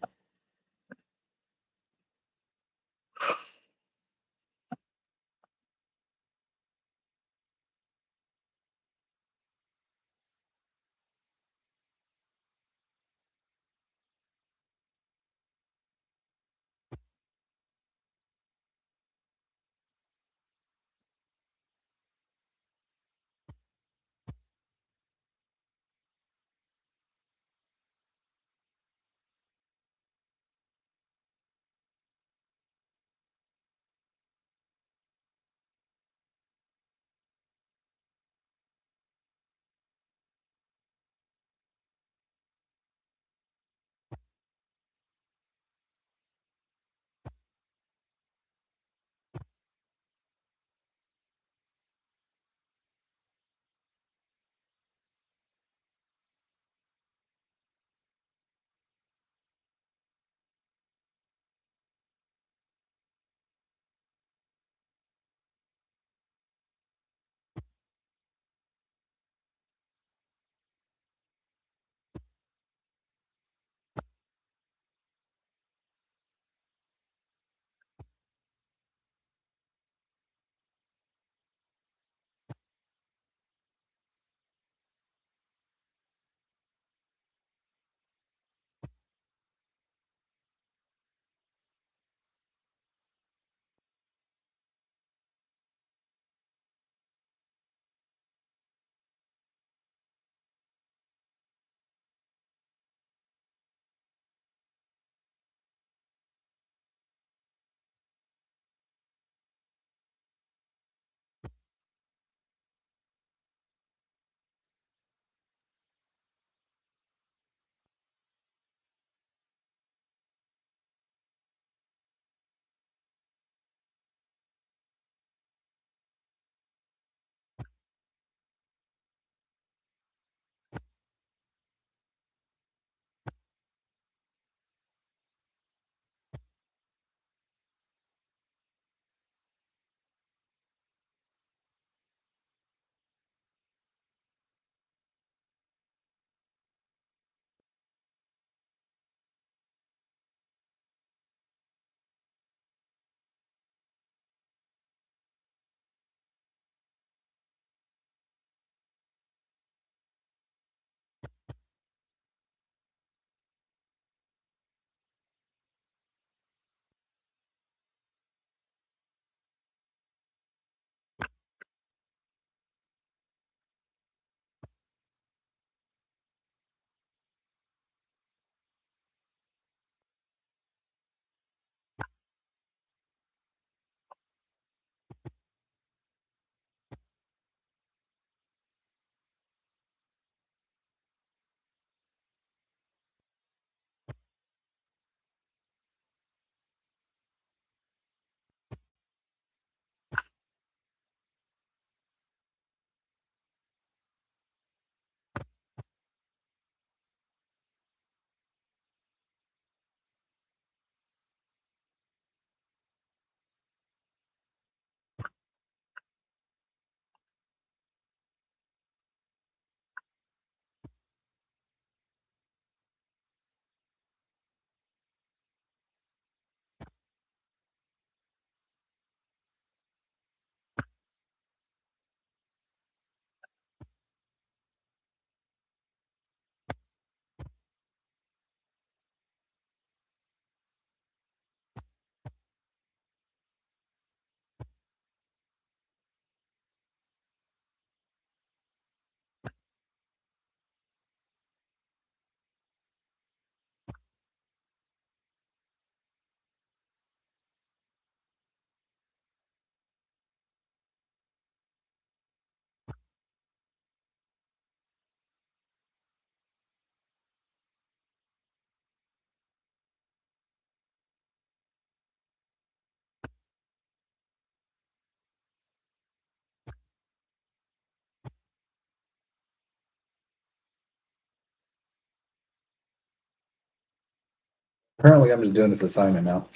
Currently, I'm just doing this assignment now.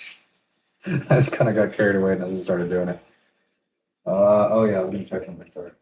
I just kind of got carried away and I just started doing it. Oh yeah, let me check something. Sorry.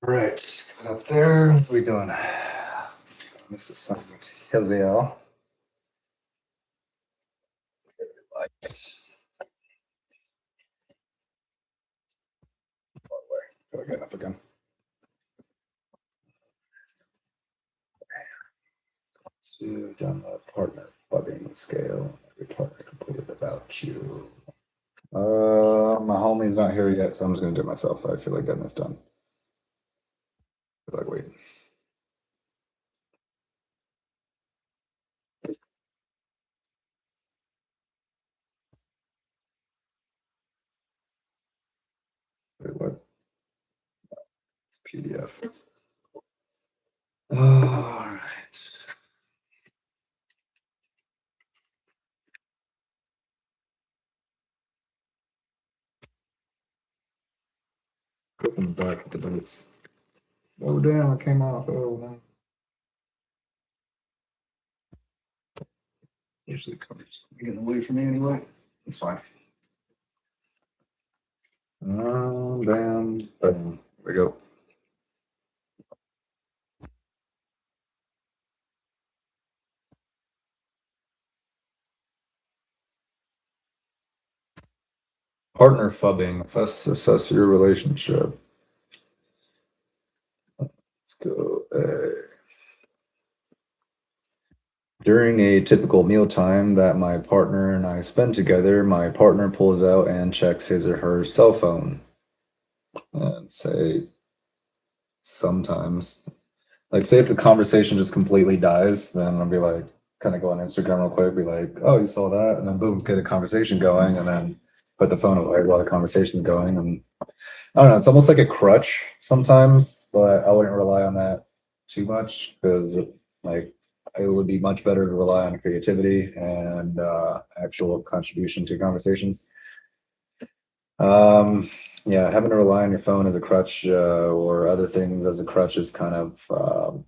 Right, got up there. What are we doing? This is something to Haziel. Like it. Go again, up again. You've done the partner Phubbing scale. Every partner completed about you. My homie's not here yet, so I'm just gonna do it myself. I feel like getting this done. I feel like waiting. Wait, what? It's PDF. All right. Clicking back with the minutes. Oh damn! It came off. Oh no. Usually covers getting away from me anyway. It's fine. Bam, bam. Here we go. Partner Phubbing. First, assess your relationship. Let's go. During a typical mealtime that my partner and I spend together, my partner pulls out and checks his or her cell phone. And say sometimes, like, say if the conversation just completely dies, then I'll be like, kind of go on Instagram real quick, be like, oh, you saw that? And then boom, get a conversation going, and then put the phone away while the conversation's going. And I don't know, it's almost like a crutch sometimes, but I wouldn't rely on that too much because, like, it would be much better to rely on creativity and actual contribution to conversations. Yeah, having to rely on your phone as a crutch or other things as a crutch is kind of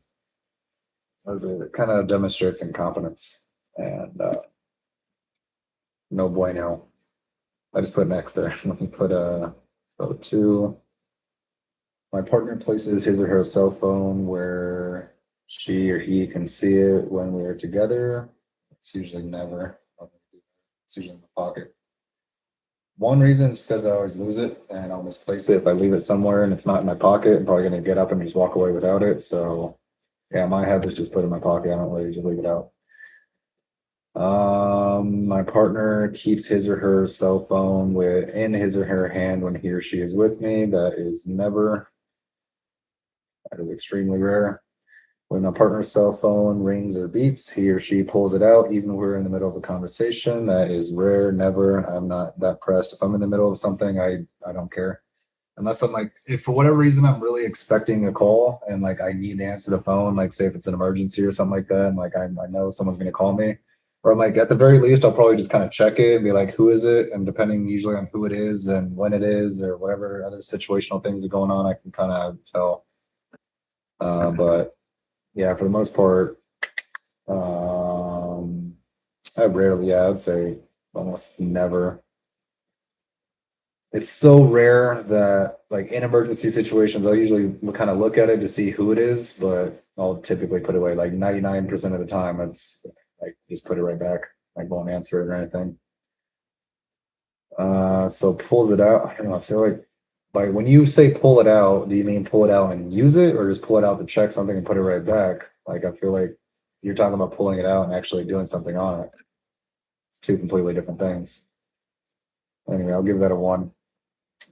as it kind of demonstrates incompetence and no bueno. I just put an X there. Let me put a so two. My partner places his or her cell phone where she or he can see it when we're together. It's usually never. It's usually in the pocket. One reason is because I always lose it and I'll misplace it if I leave it somewhere and it's not in my pocket. I'm probably gonna get up and just walk away without it. So yeah, my habit is just put it in my pocket. I don't really just leave it out. My partner keeps his or her cell phone in his or her hand when he or she is with me. That is never. That is extremely rare. When a partner's cell phone rings or beeps, he or she pulls it out, even when we're in the middle of a conversation. That is rare, never. I'm not that pressed. If I'm in the middle of something, I don't care. Unless I'm like, if for whatever reason I'm really expecting a call and like I need to answer the phone, like say if it's an emergency or something like that, and like I know someone's gonna call me, or I'm like at the very least I'll probably just kind of check it and be like, who is it? And depending usually on who it is and when it is or whatever other situational things are going on, I can kind of tell. But yeah, for the most part, I rarely, yeah, I'd say almost never. It's so rare that like in emergency situations, I'll usually kind of look at it to see who it is, but I'll typically put it away like 99% of the time. It's like just put it right back. I won't answer it or anything. So pulls it out. I don't know. I feel like when you say pull it out, do you mean pull it out and use it, or just pull it out to check something and put it right back? Like I feel like you're talking about pulling it out and actually doing something on it. It's two completely different things. Anyway, I'll give that a one.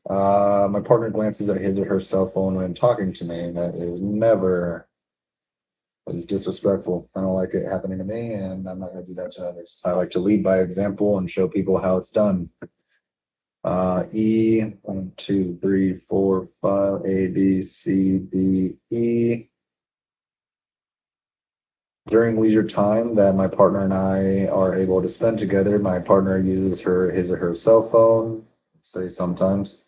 My partner glances at his or her cell phone when talking to me. That is never. That is disrespectful. I don't like it happening to me, and I'm not going to do that to others. I like to lead by example and show people how it's done. E, 1, 2, 3, 4, 5, A, B, C, D, E. During leisure time that my partner and I are able to spend together, my partner uses his or her cell phone. Say sometimes.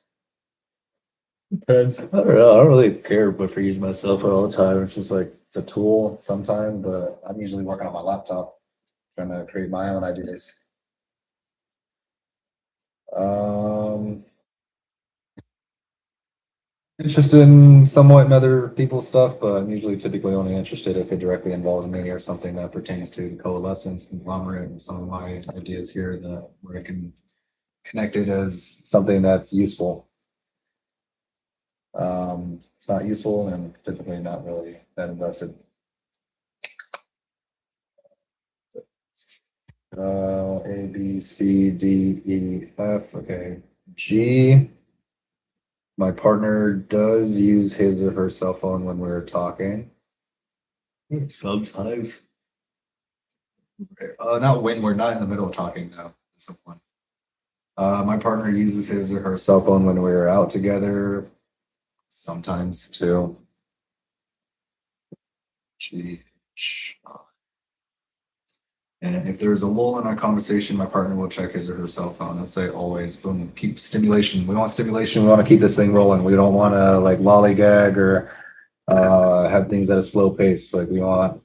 Depends. I don't know. I don't really care but for using my cell phone all the time. It's just like it's a tool sometimes, but I'm usually working on my laptop, trying to create my own ideas. Interested in somewhat in other people's stuff, but I'm usually typically only interested if it directly involves me or something that pertains to the coalescence, conglomerate, and some of my ideas here that where I can connect it as something that's useful. It's not useful and typically not really that invested. A, B, C, D, E, F. Okay. G. My partner does use his or her cell phone when we're talking. Sometimes. Not when we're not in the middle of talking now. That's the point. My partner uses his or her cell phone when we're out together. Sometimes too. G, H, I. And if there's a lull in our conversation, my partner will check his or her cell phone and say always, boom, keep stimulation. We want stimulation. We want to keep this thing rolling. We don't want to like lollygag or have things at a slow pace. Like we want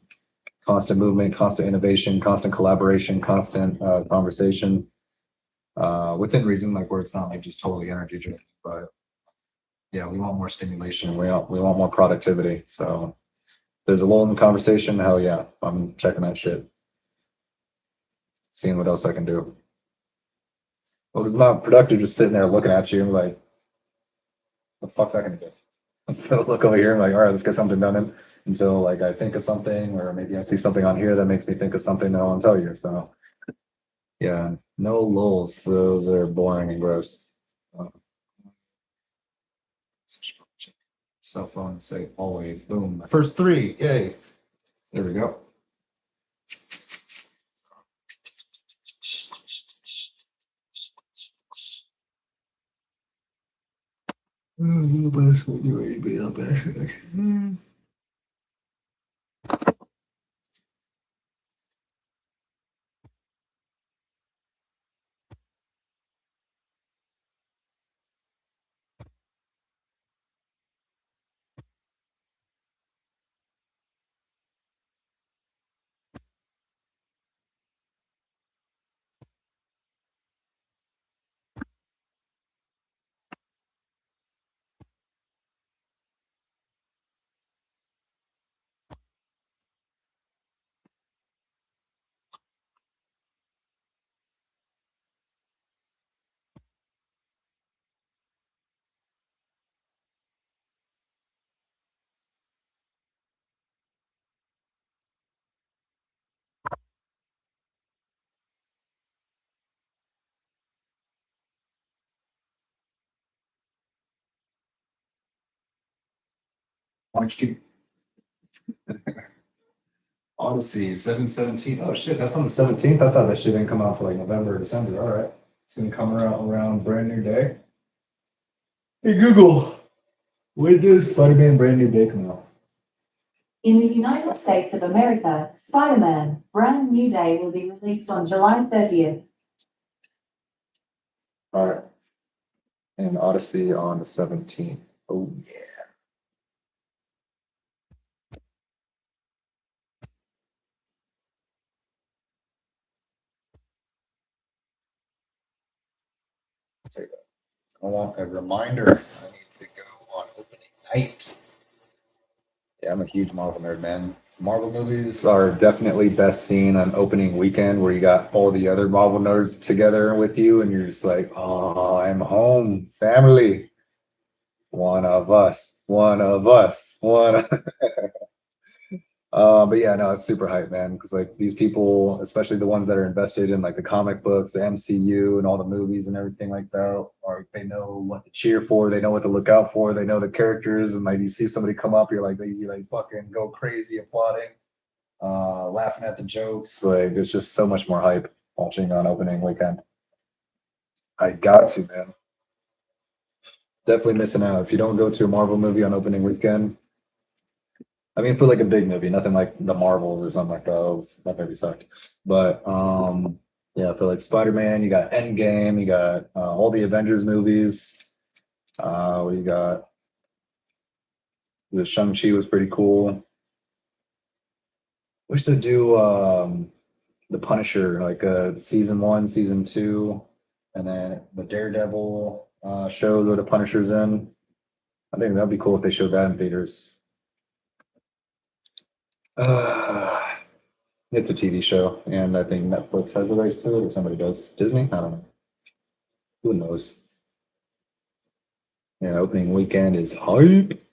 constant movement, constant innovation, constant collaboration, constant conversation within reason, like where it's not like just totally energy driven. But yeah, we want more stimulation. We want more productivity. So if there's a lull in the conversation, hell yeah, I'm checking that shit. Seeing what else I can do. Well, it's not productive just sitting there looking at you and like, what the fuck's I gonna do? So look over here and like, all right, let's get something done until like I think of something, or maybe I see something on here that makes me think of something that I want to tell you. So yeah, no lulls. Those are boring and gross. Cell phone, say always. Boom. First three. Yay. There we go. Orange Odyssey 7/17. Oh shit, that's on the 17th. I thought that shit didn't come out till like November or December. All right. It's gonna come around brand new day. Hey Google, when does Spider-Man brand new day come out? In the United States of America, Spider-Man Brand New Day will be released on July 30th. All right. And Odyssey on the 17th. Oh yeah. Say that. I want a reminder. I need to go on opening night. Yeah, I'm a huge Marvel nerd, man. Marvel movies are definitely best seen on opening weekend where you got all the other Marvel nerds together with you and you're just like, oh, I'm home, family. One of us, one of us, one. But yeah, no, it's super hype, man. Because like these people, especially the ones that are invested in like the comic books, the MCU, and all the movies and everything like that, or they know what to cheer for, they know what to look out for, they know the characters, and like you see somebody come up, you're like they like fucking go crazy applauding, laughing at the jokes. Like it's just so much more hype watching on opening weekend. I got to, man. Definitely missing out if you don't go to a Marvel movie on opening weekend. I mean, for like a big movie, nothing like the Marvels or something like that. That movie sucked. But yeah, for like Spider-Man, you got Endgame, you got all the Avengers movies. You got the Shang-Chi was pretty cool. Wish they'd do the Punisher, like season 1, season 2, and then the Daredevil shows where the Punisher's in. I think that'd be cool if they showed that in theaters. It's a TV show, and I think Netflix has the rights to it, or somebody does. Disney? I don't know. Who knows? Yeah, opening weekend is hype.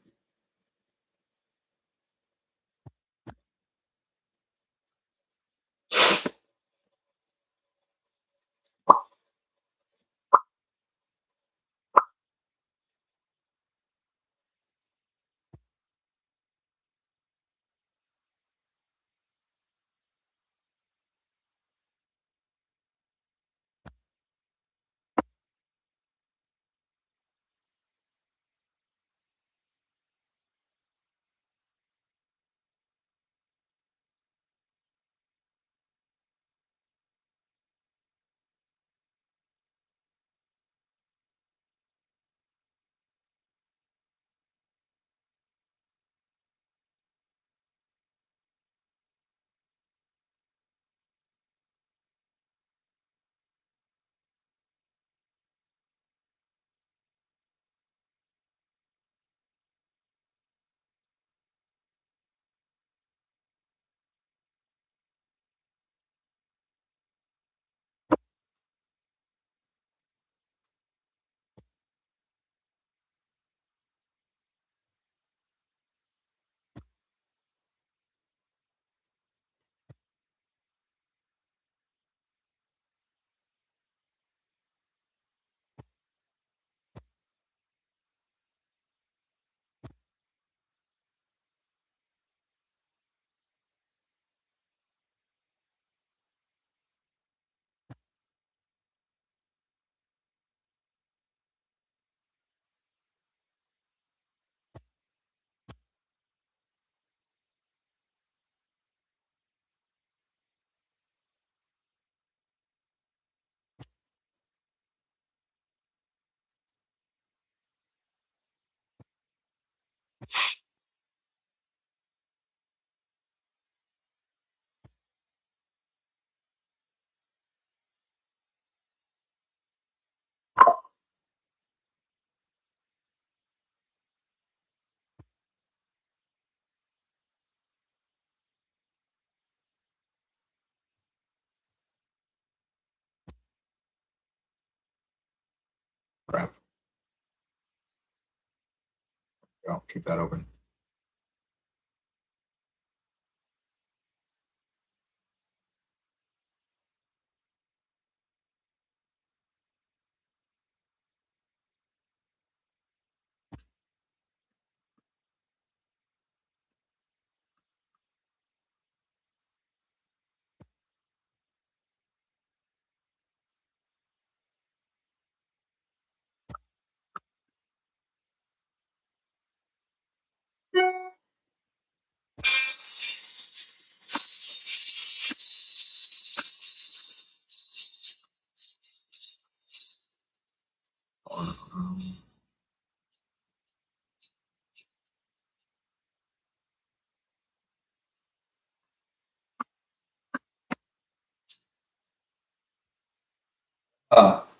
Crap. I'll keep that open.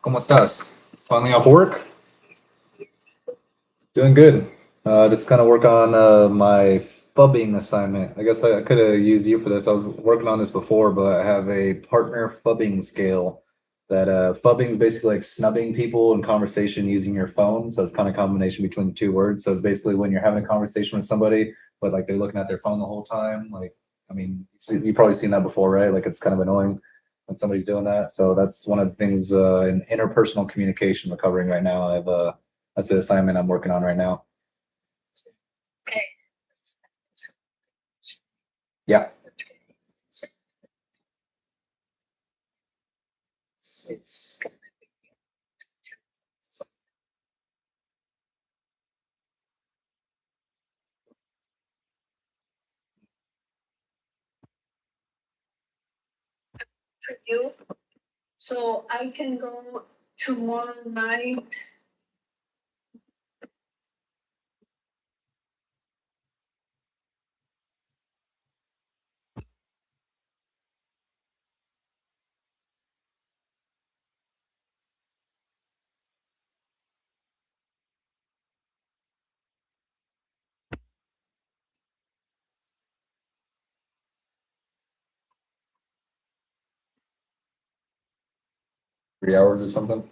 ¿Cómo estás? Finally off work? Doing good. Just kind of work on my phubbing assignment. I guess I could have used you for this. I was working on this before, but I have a partner phubbing scale that phubbing is basically like snubbing people in conversation using your phone. So it's kind of a combination between the two words. So it's basically when you're having a conversation with somebody, but like they're looking at their phone the whole time. Like, I mean, you've probably seen that before, right? Like it's kind of annoying when somebody's doing that. So that's one of the things in interpersonal communication we're covering right now. I have that's the assignment I'm working on right now. Yeah. For you. So I can go tomorrow night. Three hours or something?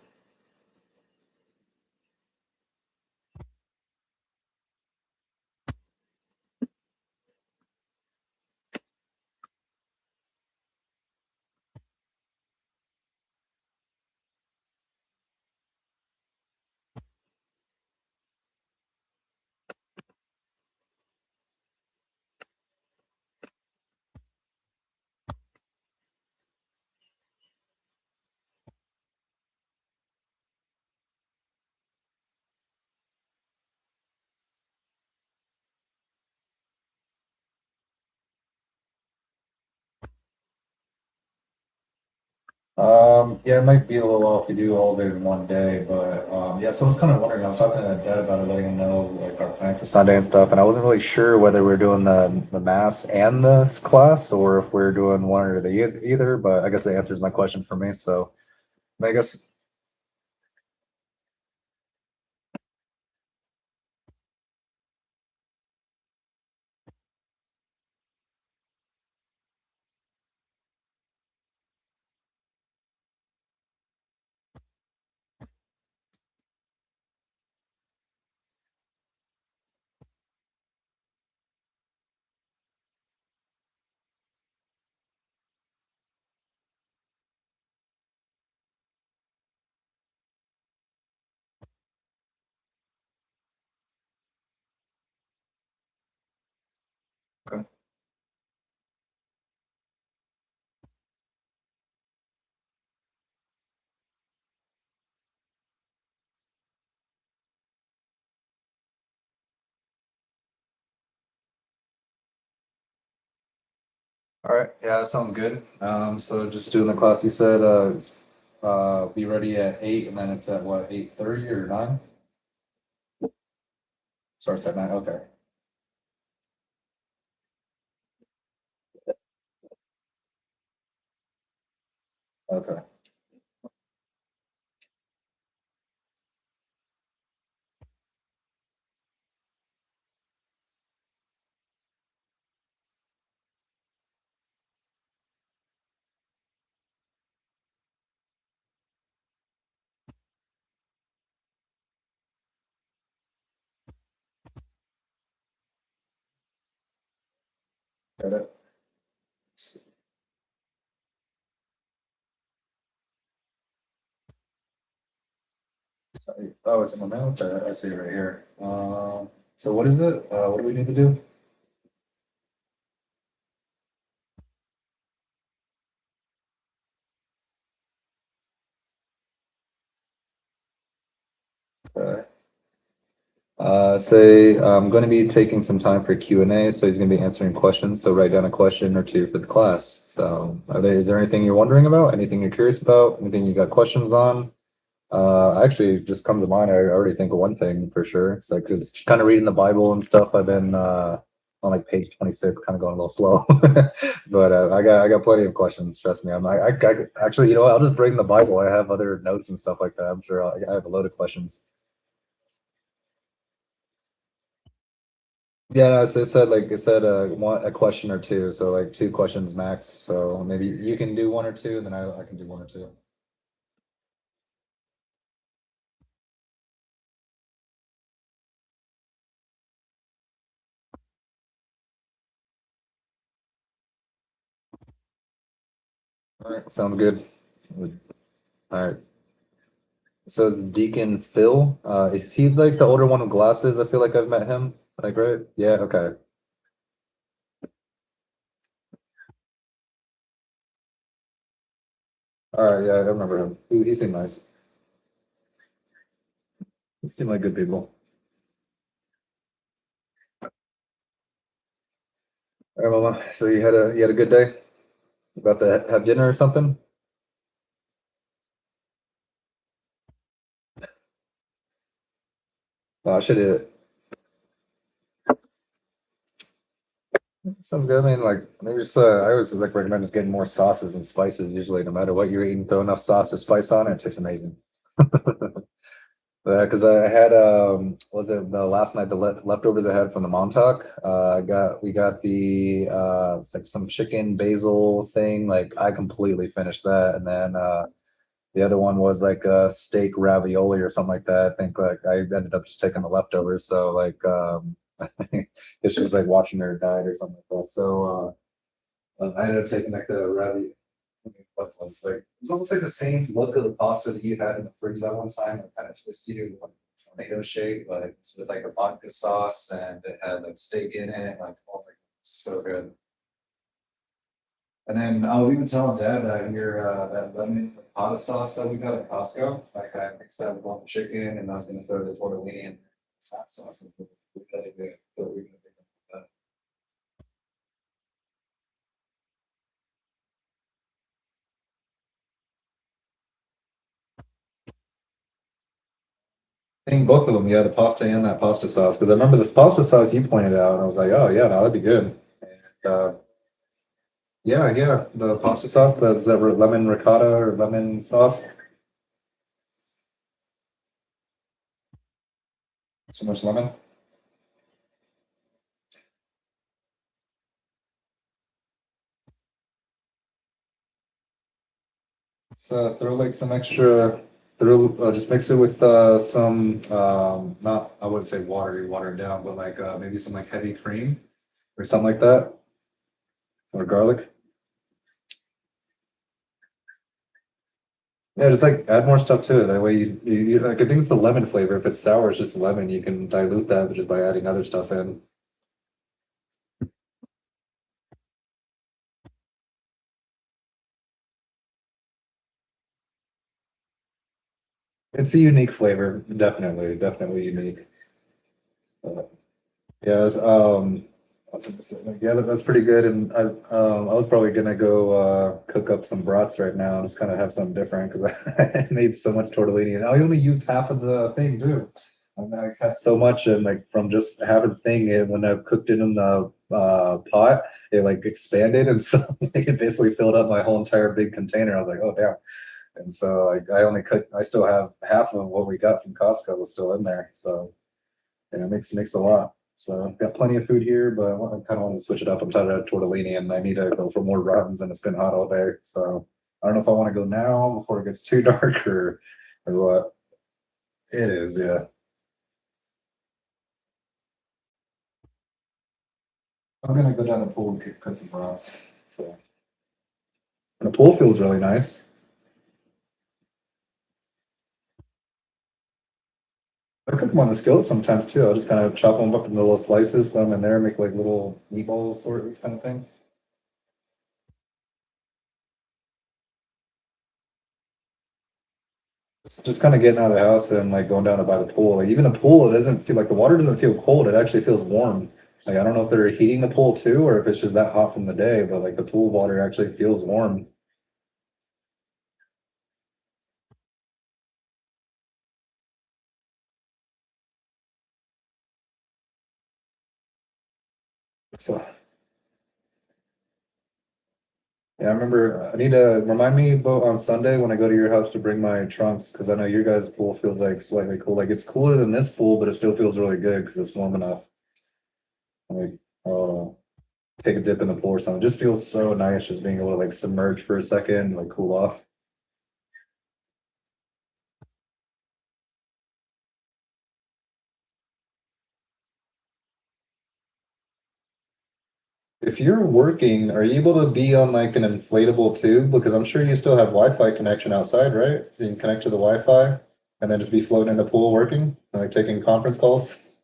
Yeah, it might be a little off. We do all of it in one day, but yeah. So I was kind of wondering. I was talking to Dad about it, letting him know like our plan for Sunday and stuff, and I wasn't really sure whether we're doing the mass and the class, or if we're doing one or the either. But I guess the answer is my question for me. So I guess okay. All right. Yeah, that sounds good. So just doing the class you said, be ready at 8, and then it's at what, 8:30 or 9? Starts at 9. Okay. Okay. Got it. Oh, it's in the note. I see it right here. So what is it? What do we need to do? Okay. Say I'm going to be taking some time for Q&A, so he's going to be answering questions. So write down a question or two for the class. So is there anything you're wondering about? Anything you're curious about? Anything you got questions on? Actually, just comes to mind. I already think of one thing for sure. It's like just kind of reading the Bible and stuff. I've been on like page 26, kind of going a little slow, but I got plenty of questions. Trust me. I actually, you know what? I'll just bring the Bible. I have other notes and stuff like that. I'm sure I have a load of questions. Yeah, no, so it said a question or two, so like two questions max. So maybe you can do one or two, and then I can do one or two. All right, sounds good. All right. So it's Deacon Phil. Is he like the older one with glasses? I feel like I've met him. Like, right? Yeah, okay. All right, yeah, I remember him. He seemed nice. He seemed like good people. All right, Mama. So you had a good day? About to have dinner or something? Oh, I should. Sounds good. I mean, like maybe just I always like recommend just getting more sauces and spices. Usually, no matter what you're eating, throw enough sauce or spice on it, it tastes amazing. Because I had was it the last night the leftovers I had from the Montauk? We got the it's like some chicken basil thing. Like I completely finished that, and then the other one was like a steak ravioli or something like that. I think like I ended up just taking the leftovers. So like I think she was like watching her diet or something like that. So I ended up taking like the ravioli. What was it, like it's almost like the same look of the pasta that you had in the fridge that one time, like kind of twisted in like tomato shape, but it's with like a vodka sauce and it had like steak in it, like all like so good. And then I was even telling Dad that your that lemon ricotta sauce that we got at Costco, like I mixed that with all the chicken and I was gonna throw the tortellini in hot sauce and put it really good. But we're gonna pick up that. I think both of them, yeah, the pasta and that pasta sauce. Because I remember this pasta sauce you pointed out, and I was like, oh yeah, no, that'd be good. And, yeah, yeah, the pasta sauce, that's that lemon ricotta or lemon sauce. Too much lemon. So throw like some extra. Throw just mix it with some not I wouldn't say water it down, but like maybe some like heavy cream or something like that, or garlic. Yeah, just like add more stuff to it. That way like I think it's the lemon flavor. If it's sour, it's just lemon. You can dilute that just by adding other stuff in. It's a unique flavor, definitely unique. Uh, yeah, what's it say? Like, yeah, that's pretty good. And I was probably gonna go cook up some brats right now and just kind of have something different because I made so much tortellini and I only used half of the thing too. And I had so much and like from just half of the thing, when I cooked it in the pot, it like expanded and so like, it basically filled up my whole entire big container. I was like, oh damn. And so I only cooked. I still have half of what we got from Costco was still in there. So yeah, it makes a lot. So I've got plenty of food here, but I kind of want to switch it up. I'm tired of tortellini, and I need to go for more runs. And it's been hot all day, so I don't know if I want to go now before it gets too dark or what. It is, yeah. I'm gonna go down the pool and cut some rods. So, and the pool feels really nice. I cook them on the skillet sometimes too. I'll just kind of chop them up into little slices, throw them in there, make like little meatballs sort of kind of thing. It's just kind of getting out of the house and like going down to by the pool. Like even the pool, it doesn't feel like the water doesn't feel cold. It actually feels warm. Like I don't know if they're heating the pool too, or if it's just that hot from the day, but like the pool water actually feels warm. So yeah, I remember I need to remind me about on Sunday when I go to your house to bring my trunks because I know your guys' pool feels like slightly cool. Like it's cooler than this pool, but it still feels really good because it's warm enough. Like, take a dip in the pool or something. It just feels so nice just being able to like submerge for a second, like cool off. If you're working, are you able to be on like an inflatable tube? Because I'm sure you still have Wi-Fi connection outside, right? So you can connect to the Wi-Fi and then just be floating in the pool working, and, like taking conference calls.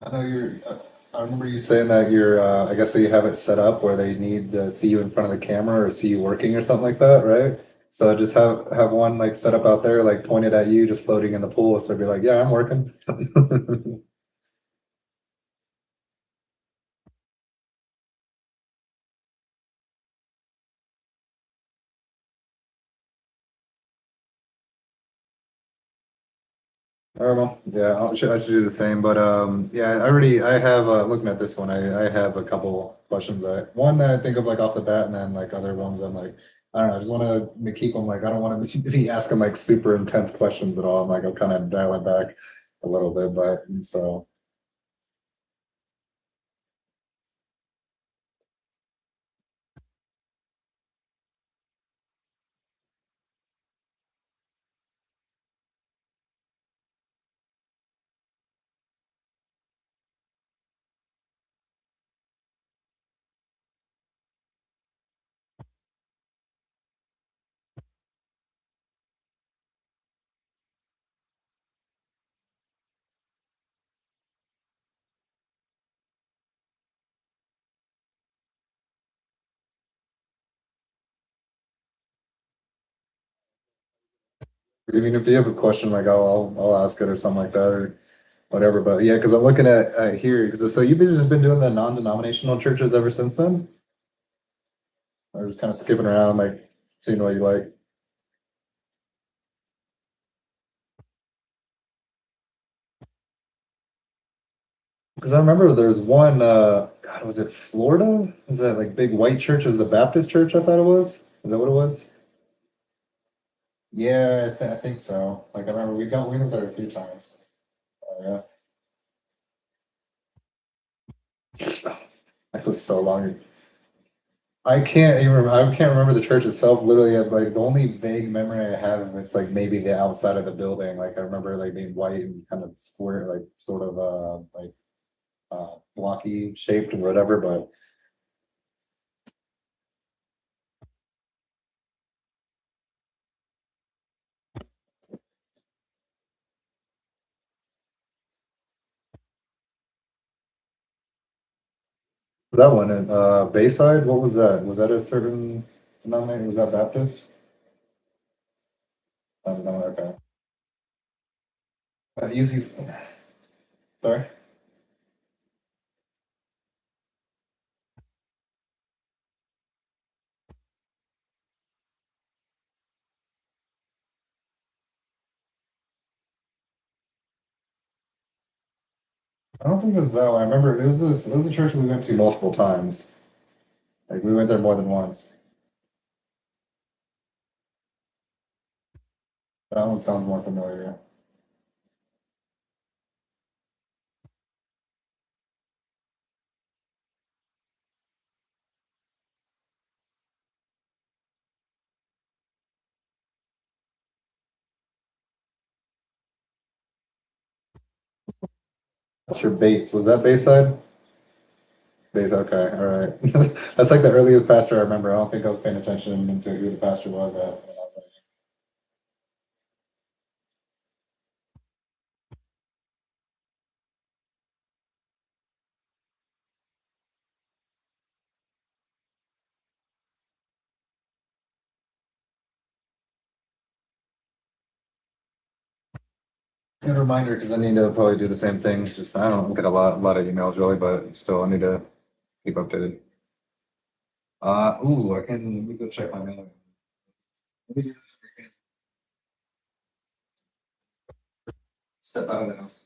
I know I remember you saying that I guess that you have it set up where they need to see you in front of the camera or see you working or something like that, right? So just have one like set up out there, like pointed at you, just floating in the pool. So be like, yeah, I'm working. I don't know. Yeah, I should do the same. But yeah, I have looking at this one, I have a couple questions. One that I think of like off the bat, and then like other ones I'm like, I don't know. I just want to keep them like I don't want to be asking like super intense questions at all. I'm like I'll kind of dial it back a little bit, but so I mean, if you have a question, like I'll ask it or something like that or whatever. But yeah, because I'm looking at here. So you've just been doing the non-denominational churches ever since then, or just kind of skipping around, like seeing what you like. Because I remember there's one, God, was it Florida? Is that like big white church? Was the Baptist church? I thought it was. Is that what it was? Yeah, I think so. Like I remember we lived there a few times. Yeah, it was so long. I can't remember the church itself. Literally, like the only vague memory I have of it's like maybe the outside of the building. Like I remember like being white and kind of square, like sort of like blocky shaped or whatever. But that one in Bayside, what was that? Was that a certain denomination? Was that Baptist? I don't know. Okay. You sorry. I don't think it was that one. I remember it was a church we went to multiple times. Like we went there more than once. That one sounds more familiar. Pastor Bates, was that Bayside? Bays, okay, all right. That's like the earliest pastor I remember. I don't think I was paying attention to who the pastor was at. When I was like, good reminder, because I need to probably do the same thing. Just I don't get a lot of emails really, but still I need to keep updated. I can let me go check my mail. Let me do this. Step out of the house.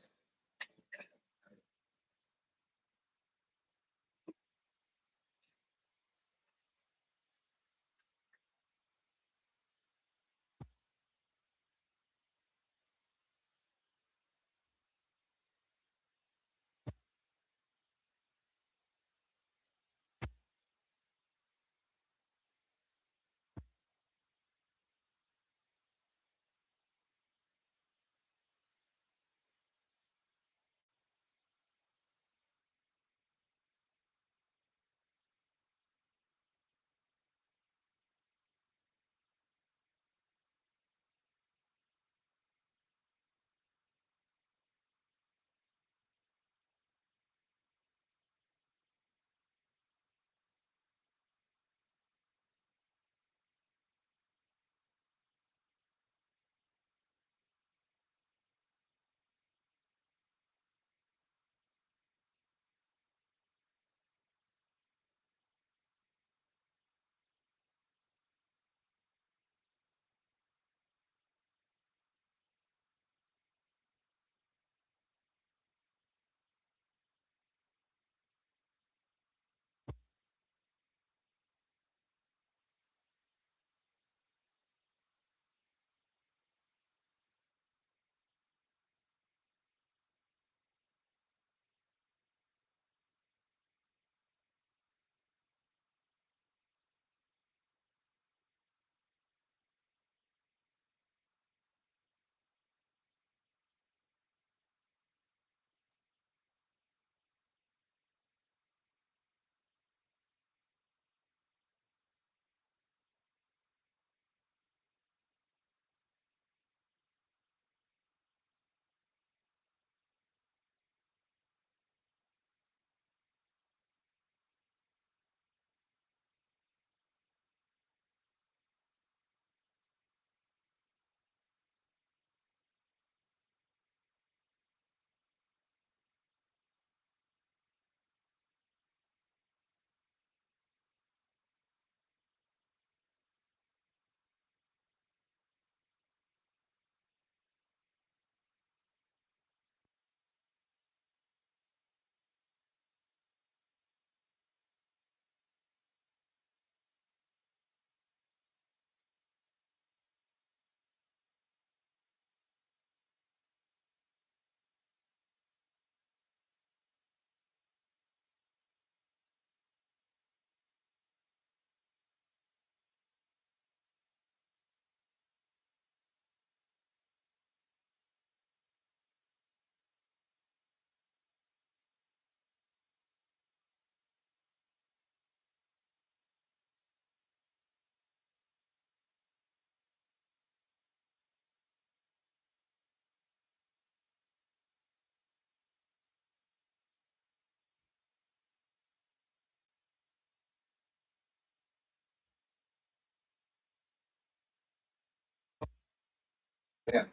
Yeah,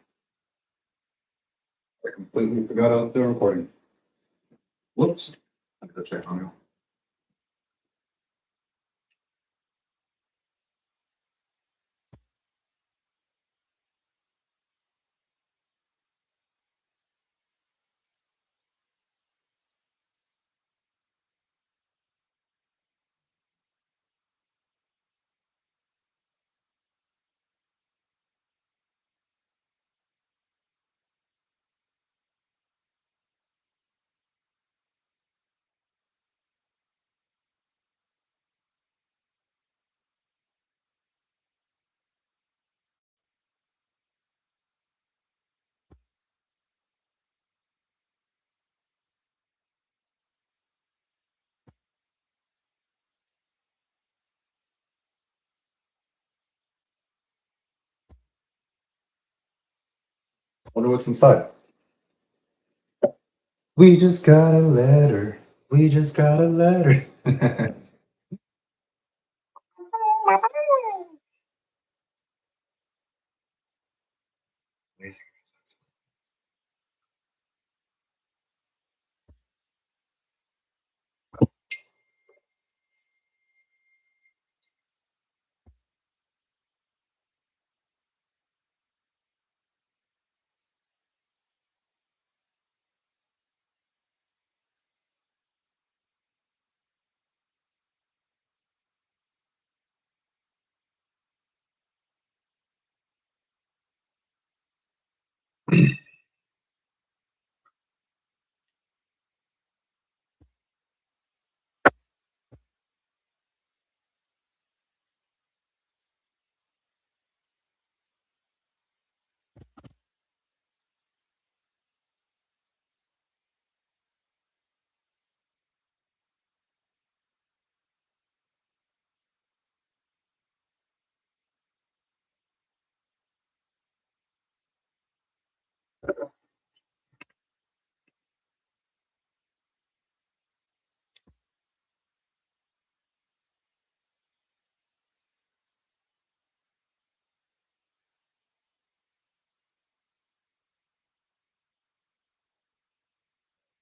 I completely forgot about the recording. Whoops. I have to check on you. Wonder what's inside. We just got a letter. We just got a letter.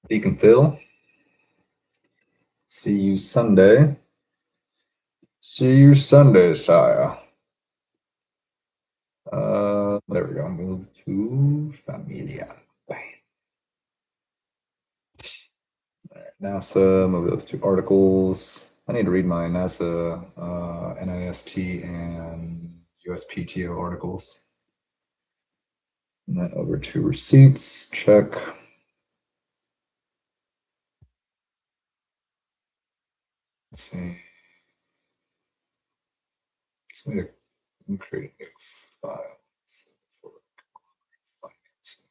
Deacon Phil. See you Sunday. See you Sunday, sire. There we go. Move to Familia. Bam. NASA, move those 2 articles. I need to read my NASA, NIST, and USPTO articles. And then over to receipts, check. Let's see. Just need to create a new file for finance.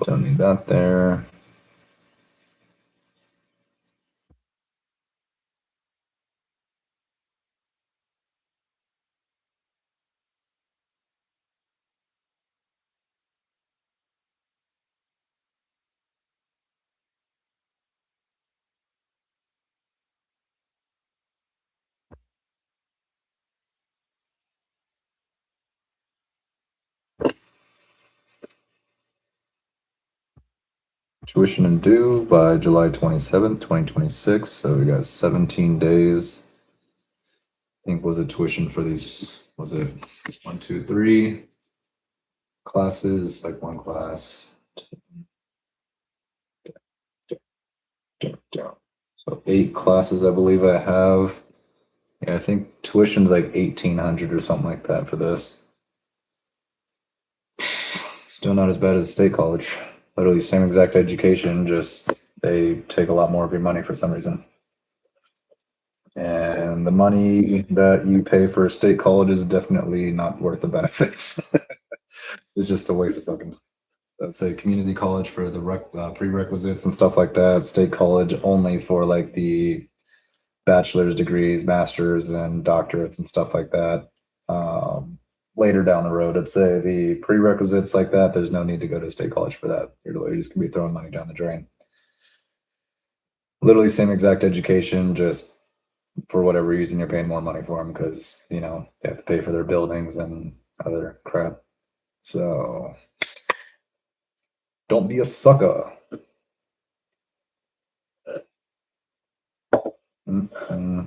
Don't need that there. Tuition and due by July 27th, 2026. So we got 17 days. I think was it tuition for these, was it 1, 2, 3 classes, like 1 class. So 8 classes, I believe I have. Yeah, I think tuition's like 1,800 or something like that for this. Still not as bad as state college. Literally same exact education, just they take a lot more of your money for some reason. And the money that you pay for a state college is definitely not worth the benefits. It's just a waste of fucking. Let's say community college for the prerequisites and stuff like that. State college only for like the bachelor's degrees, masters, and doctorates and stuff like that. Later down the road, I'd say the prerequisites like that, there's no need to go to state college for that. You're literally just gonna be throwing money down the drain. Literally same exact education, just for whatever reason you're paying more money for them because they have to pay for their buildings and other crap. So don't be a sucker. Mm-hmm.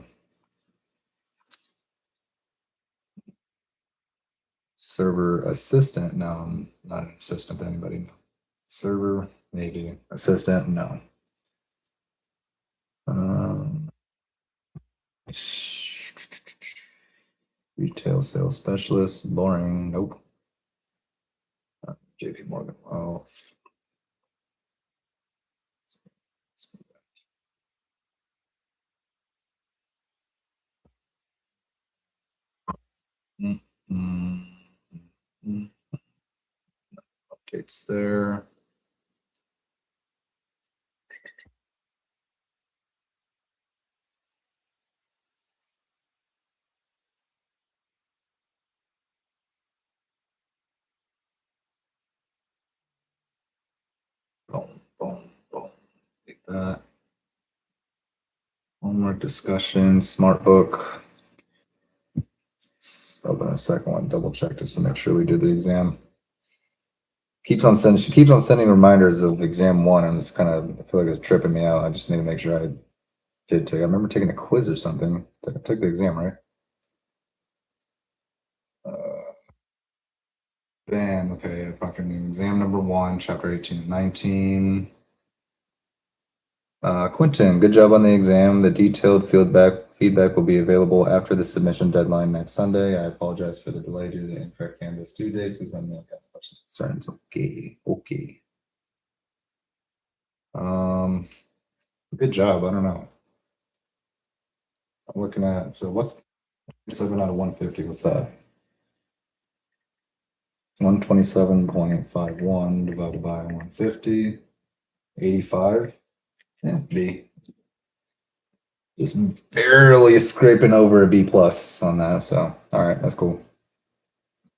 Server assistant, no, I'm not an assistant to anybody. No. Server, maybe. Assistant, no. Retail sales specialist, boring, nope. JP Morgan, well. Updates there. Boom, boom, boom. Like that. Homework discussion, smart book. Let's open a second one, double check just to make sure we did the exam. She keeps on sending reminders of exam one, and it's kind of, I feel like it's tripping me out. I just need to make sure I did take. I remember taking a quiz or something. I took the exam, right? Bam. Okay, fucking exam number 1, chapter 18 and 19. Quentin, good job on the exam. The detailed feedback will be available after the submission deadline next Sunday. I apologize for the delay due to the incorrect Canvas due date. Please let me know if you have questions, concerns. Okay. Good job. I don't know. I'm looking at, so what's 7 out of 150? What's that? 127.51 divided by 150. 85. Yeah, B. Just barely scraping over a B plus on that. So, all right, that's cool.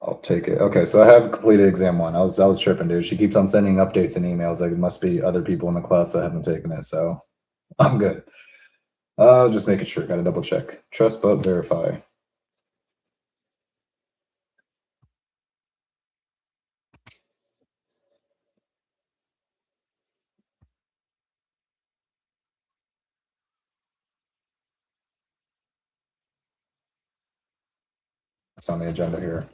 I'll take it. Okay, so I have completed exam 1. I was tripping, dude. She keeps on sending updates and emails. Like it must be other people in the class that haven't taken it. So I'm good. Just making sure. Got to double check. Trust but verify. It's on the agenda here.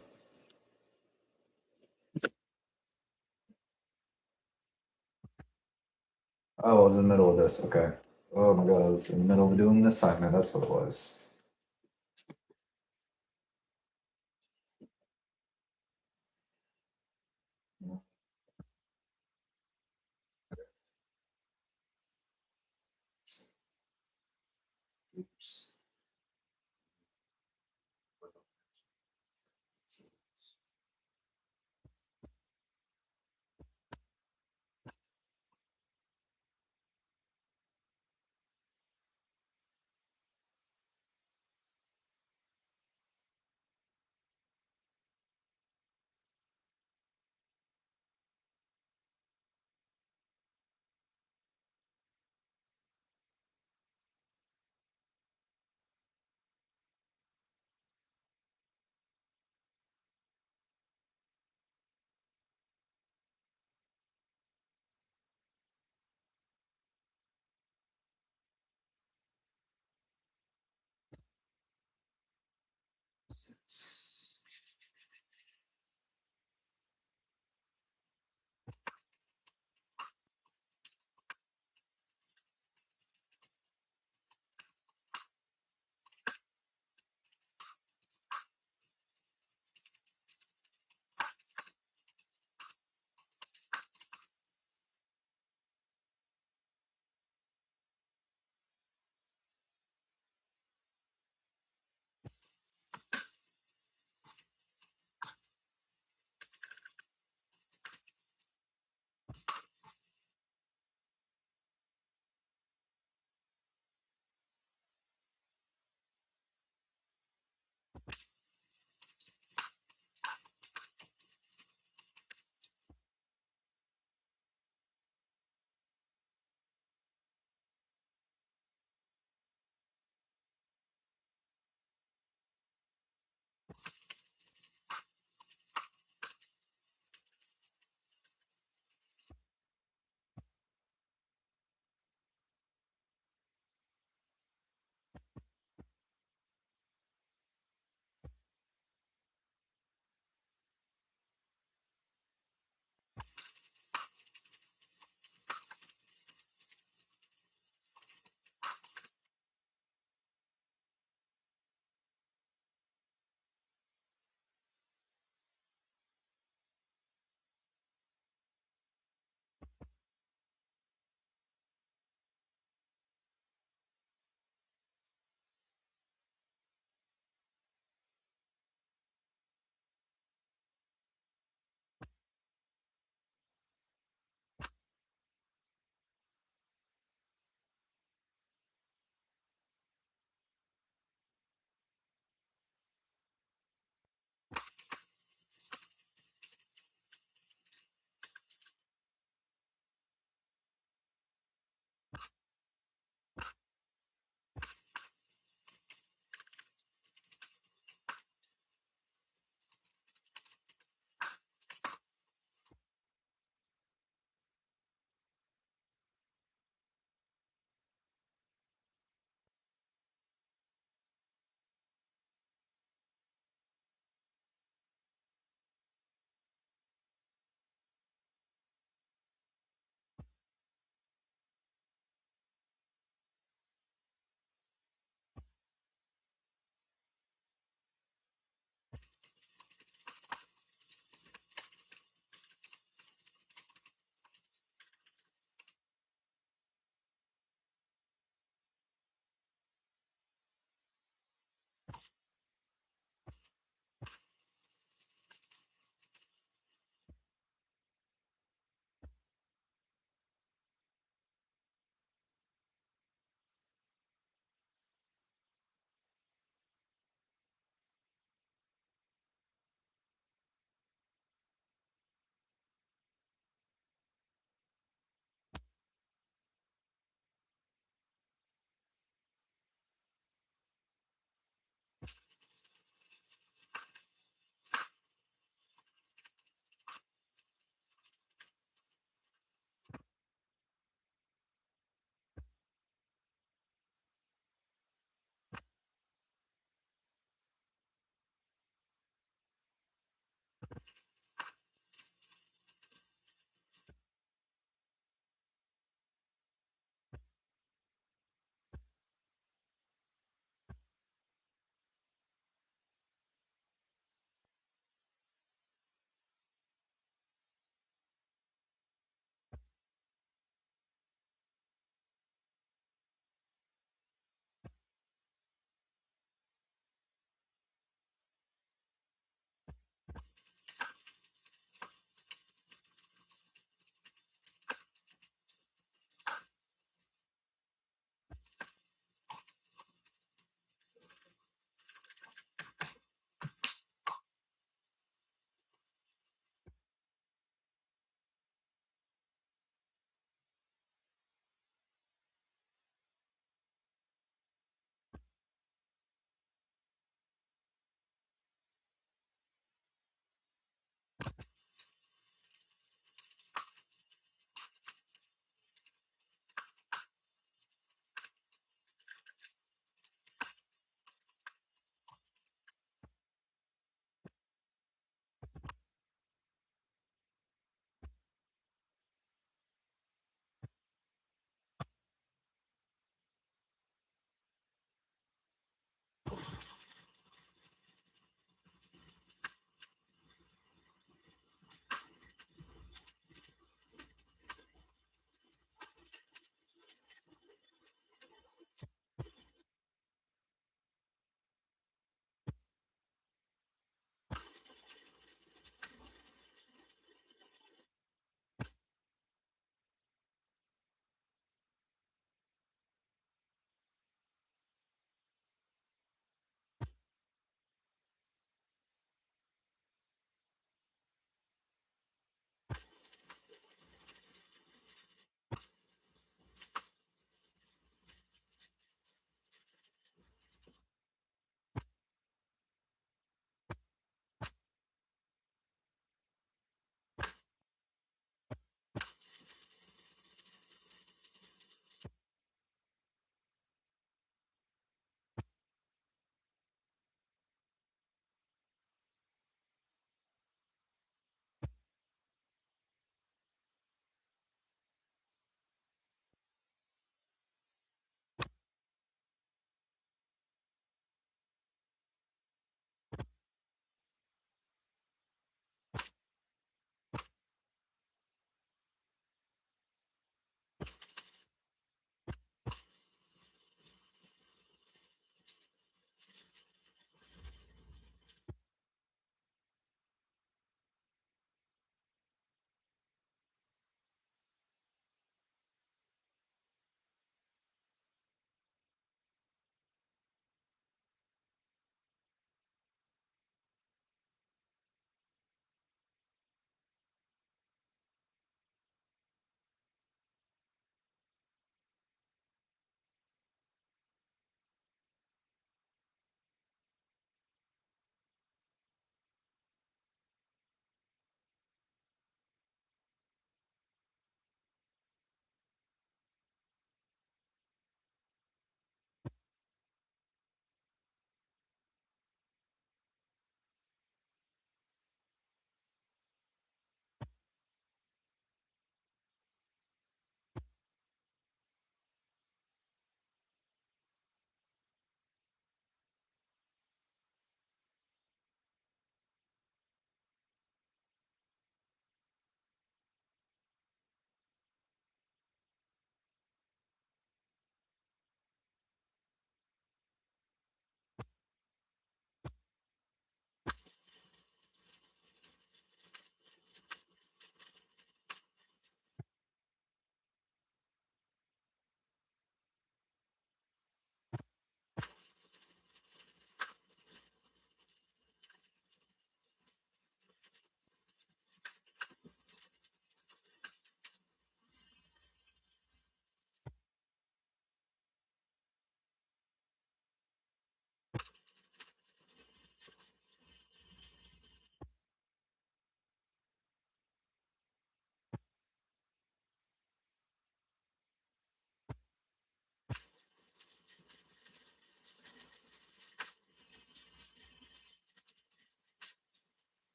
Oh, I was in the middle of this. Okay. Oh my god, I was in the middle of doing an assignment. That's what it was. Oops.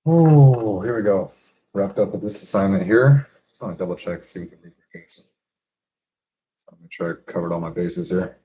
Oh, here we go. Wrapped up with this assignment here. Just want to double check, see what the rubric is. So make sure I covered all my bases here.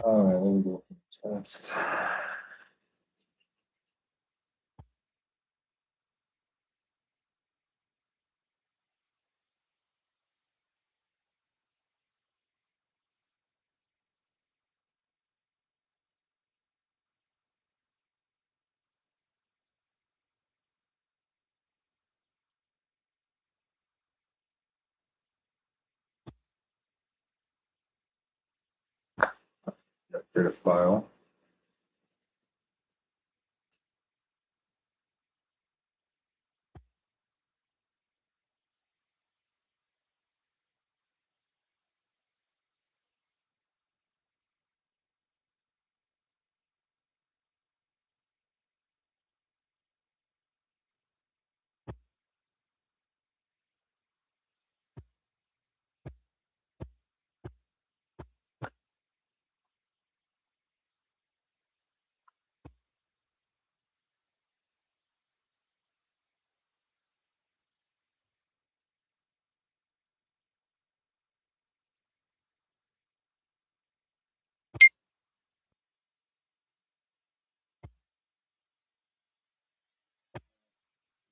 All right, let me go for the text. Create a file.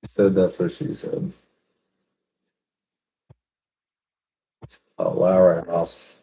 Said that's what she said. Hilarious.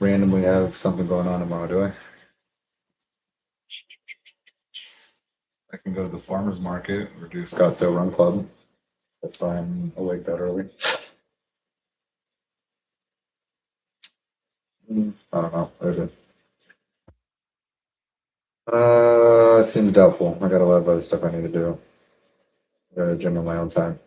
randomly have something going on tomorrow, do I? I can go to the farmer's market or do Scottsdale Run Club if I'm awake that early. I don't know. Maybe. Seems doubtful. I got a lot of other stuff I need to do. Go to the gym on my own time.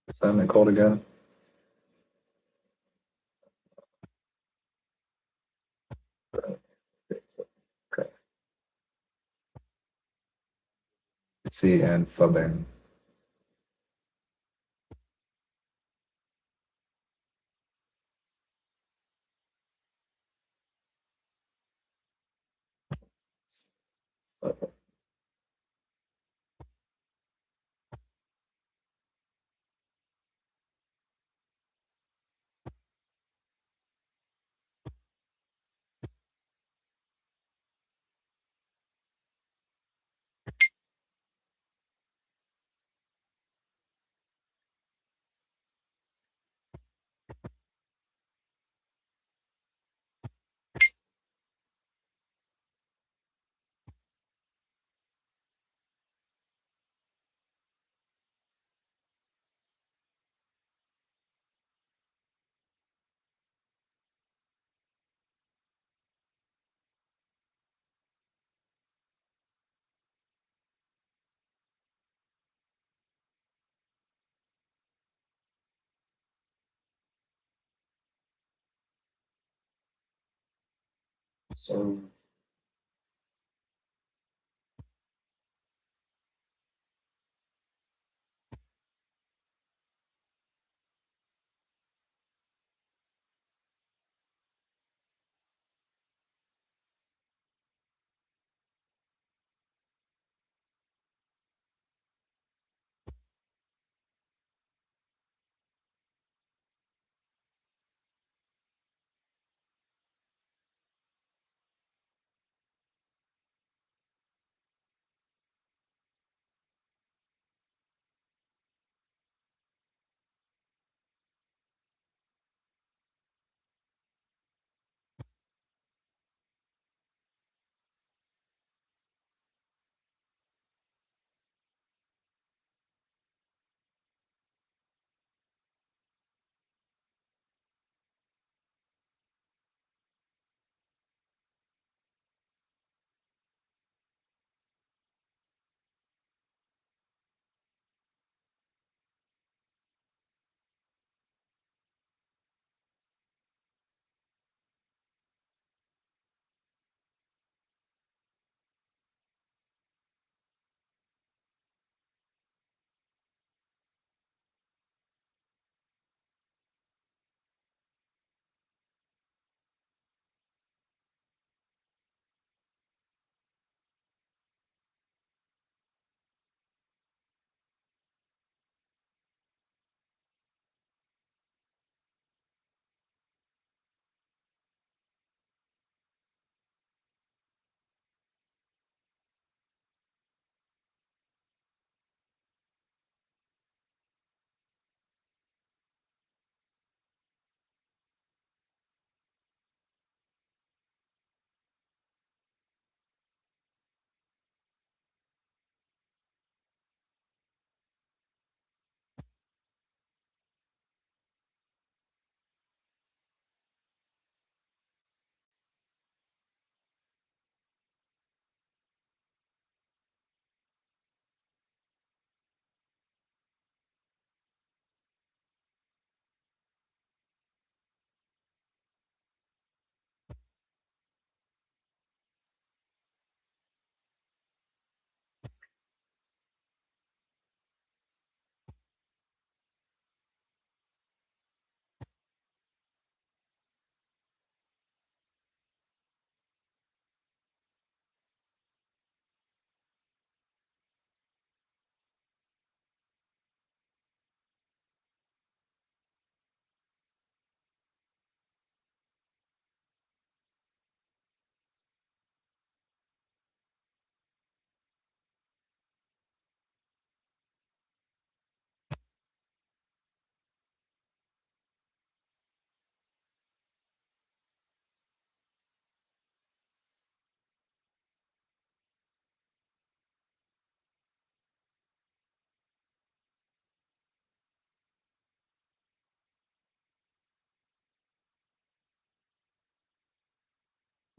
Is that cold again? Okay. C and Phubbing. So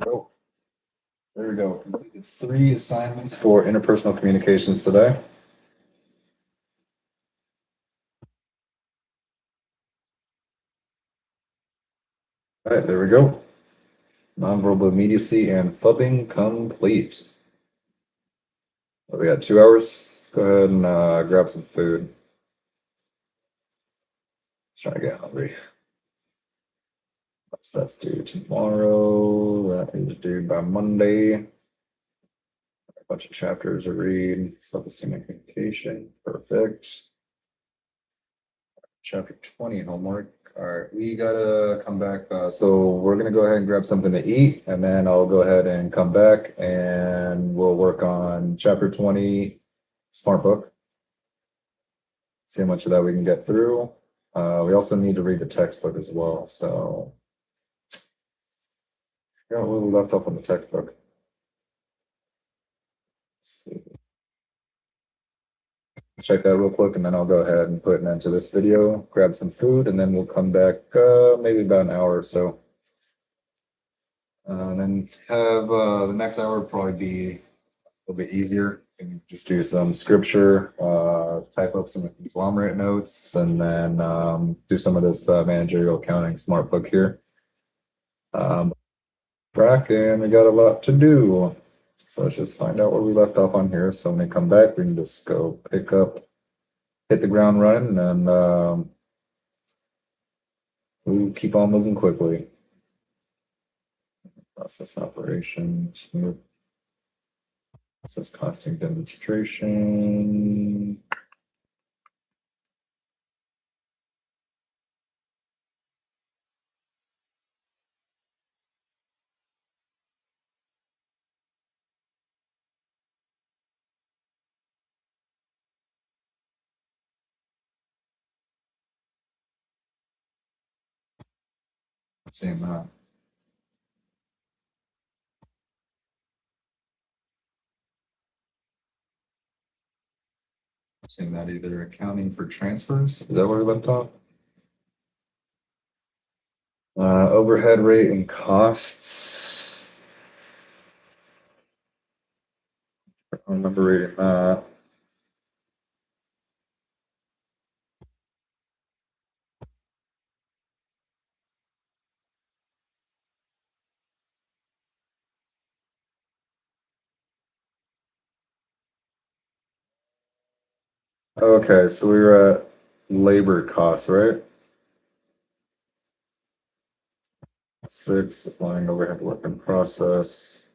Oh, there we go. Completed 3 assignments for interpersonal communications today. All right, there we go. Nonverbal immediacy and Phubbing complete. Well, we got 2 hours. Let's go ahead and grab some food. Trying to get hungry. So that's due tomorrow. That is due by Monday. A bunch of chapters to read. Self-esteem and communication. Perfect. Chapter 20 homework. All right, we gotta come back. So we're gonna go ahead and grab something to eat, and then I'll go ahead and come back, and we'll work on chapter 20 smart book. See how much of that we can get through. We also need to read the textbook as well. So I forgot what we left off on the textbook. Let's see. Check that real quick, and then I'll go ahead and put an end to this video, grab some food, and then we'll come back maybe about an hour or so. And then have the next hour probably be a little bit easier. And just do some scripture, type up some conglomerate notes, and then do some of this managerial accounting smart book here. Track, and we got a lot to do. So let's just find out where we left off on here. So when we come back, we can just go pick up, hit the ground running, and we'll keep on moving quickly. Process operations, process costing demonstration. Same Saying that either accounting for transfers. Is that where we left off? Overhead rate and costs. I don't remember reading that. Okay, so we were at labor costs, right? 6, applying overhead work in process.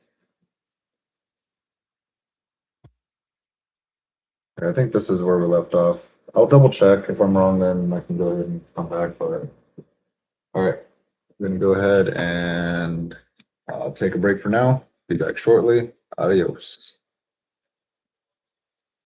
I think this is where we left off. I'll double check. If I'm wrong, then I can go ahead and come back. But all right, we're gonna go ahead and take a break for now. Be back shortly. Adios.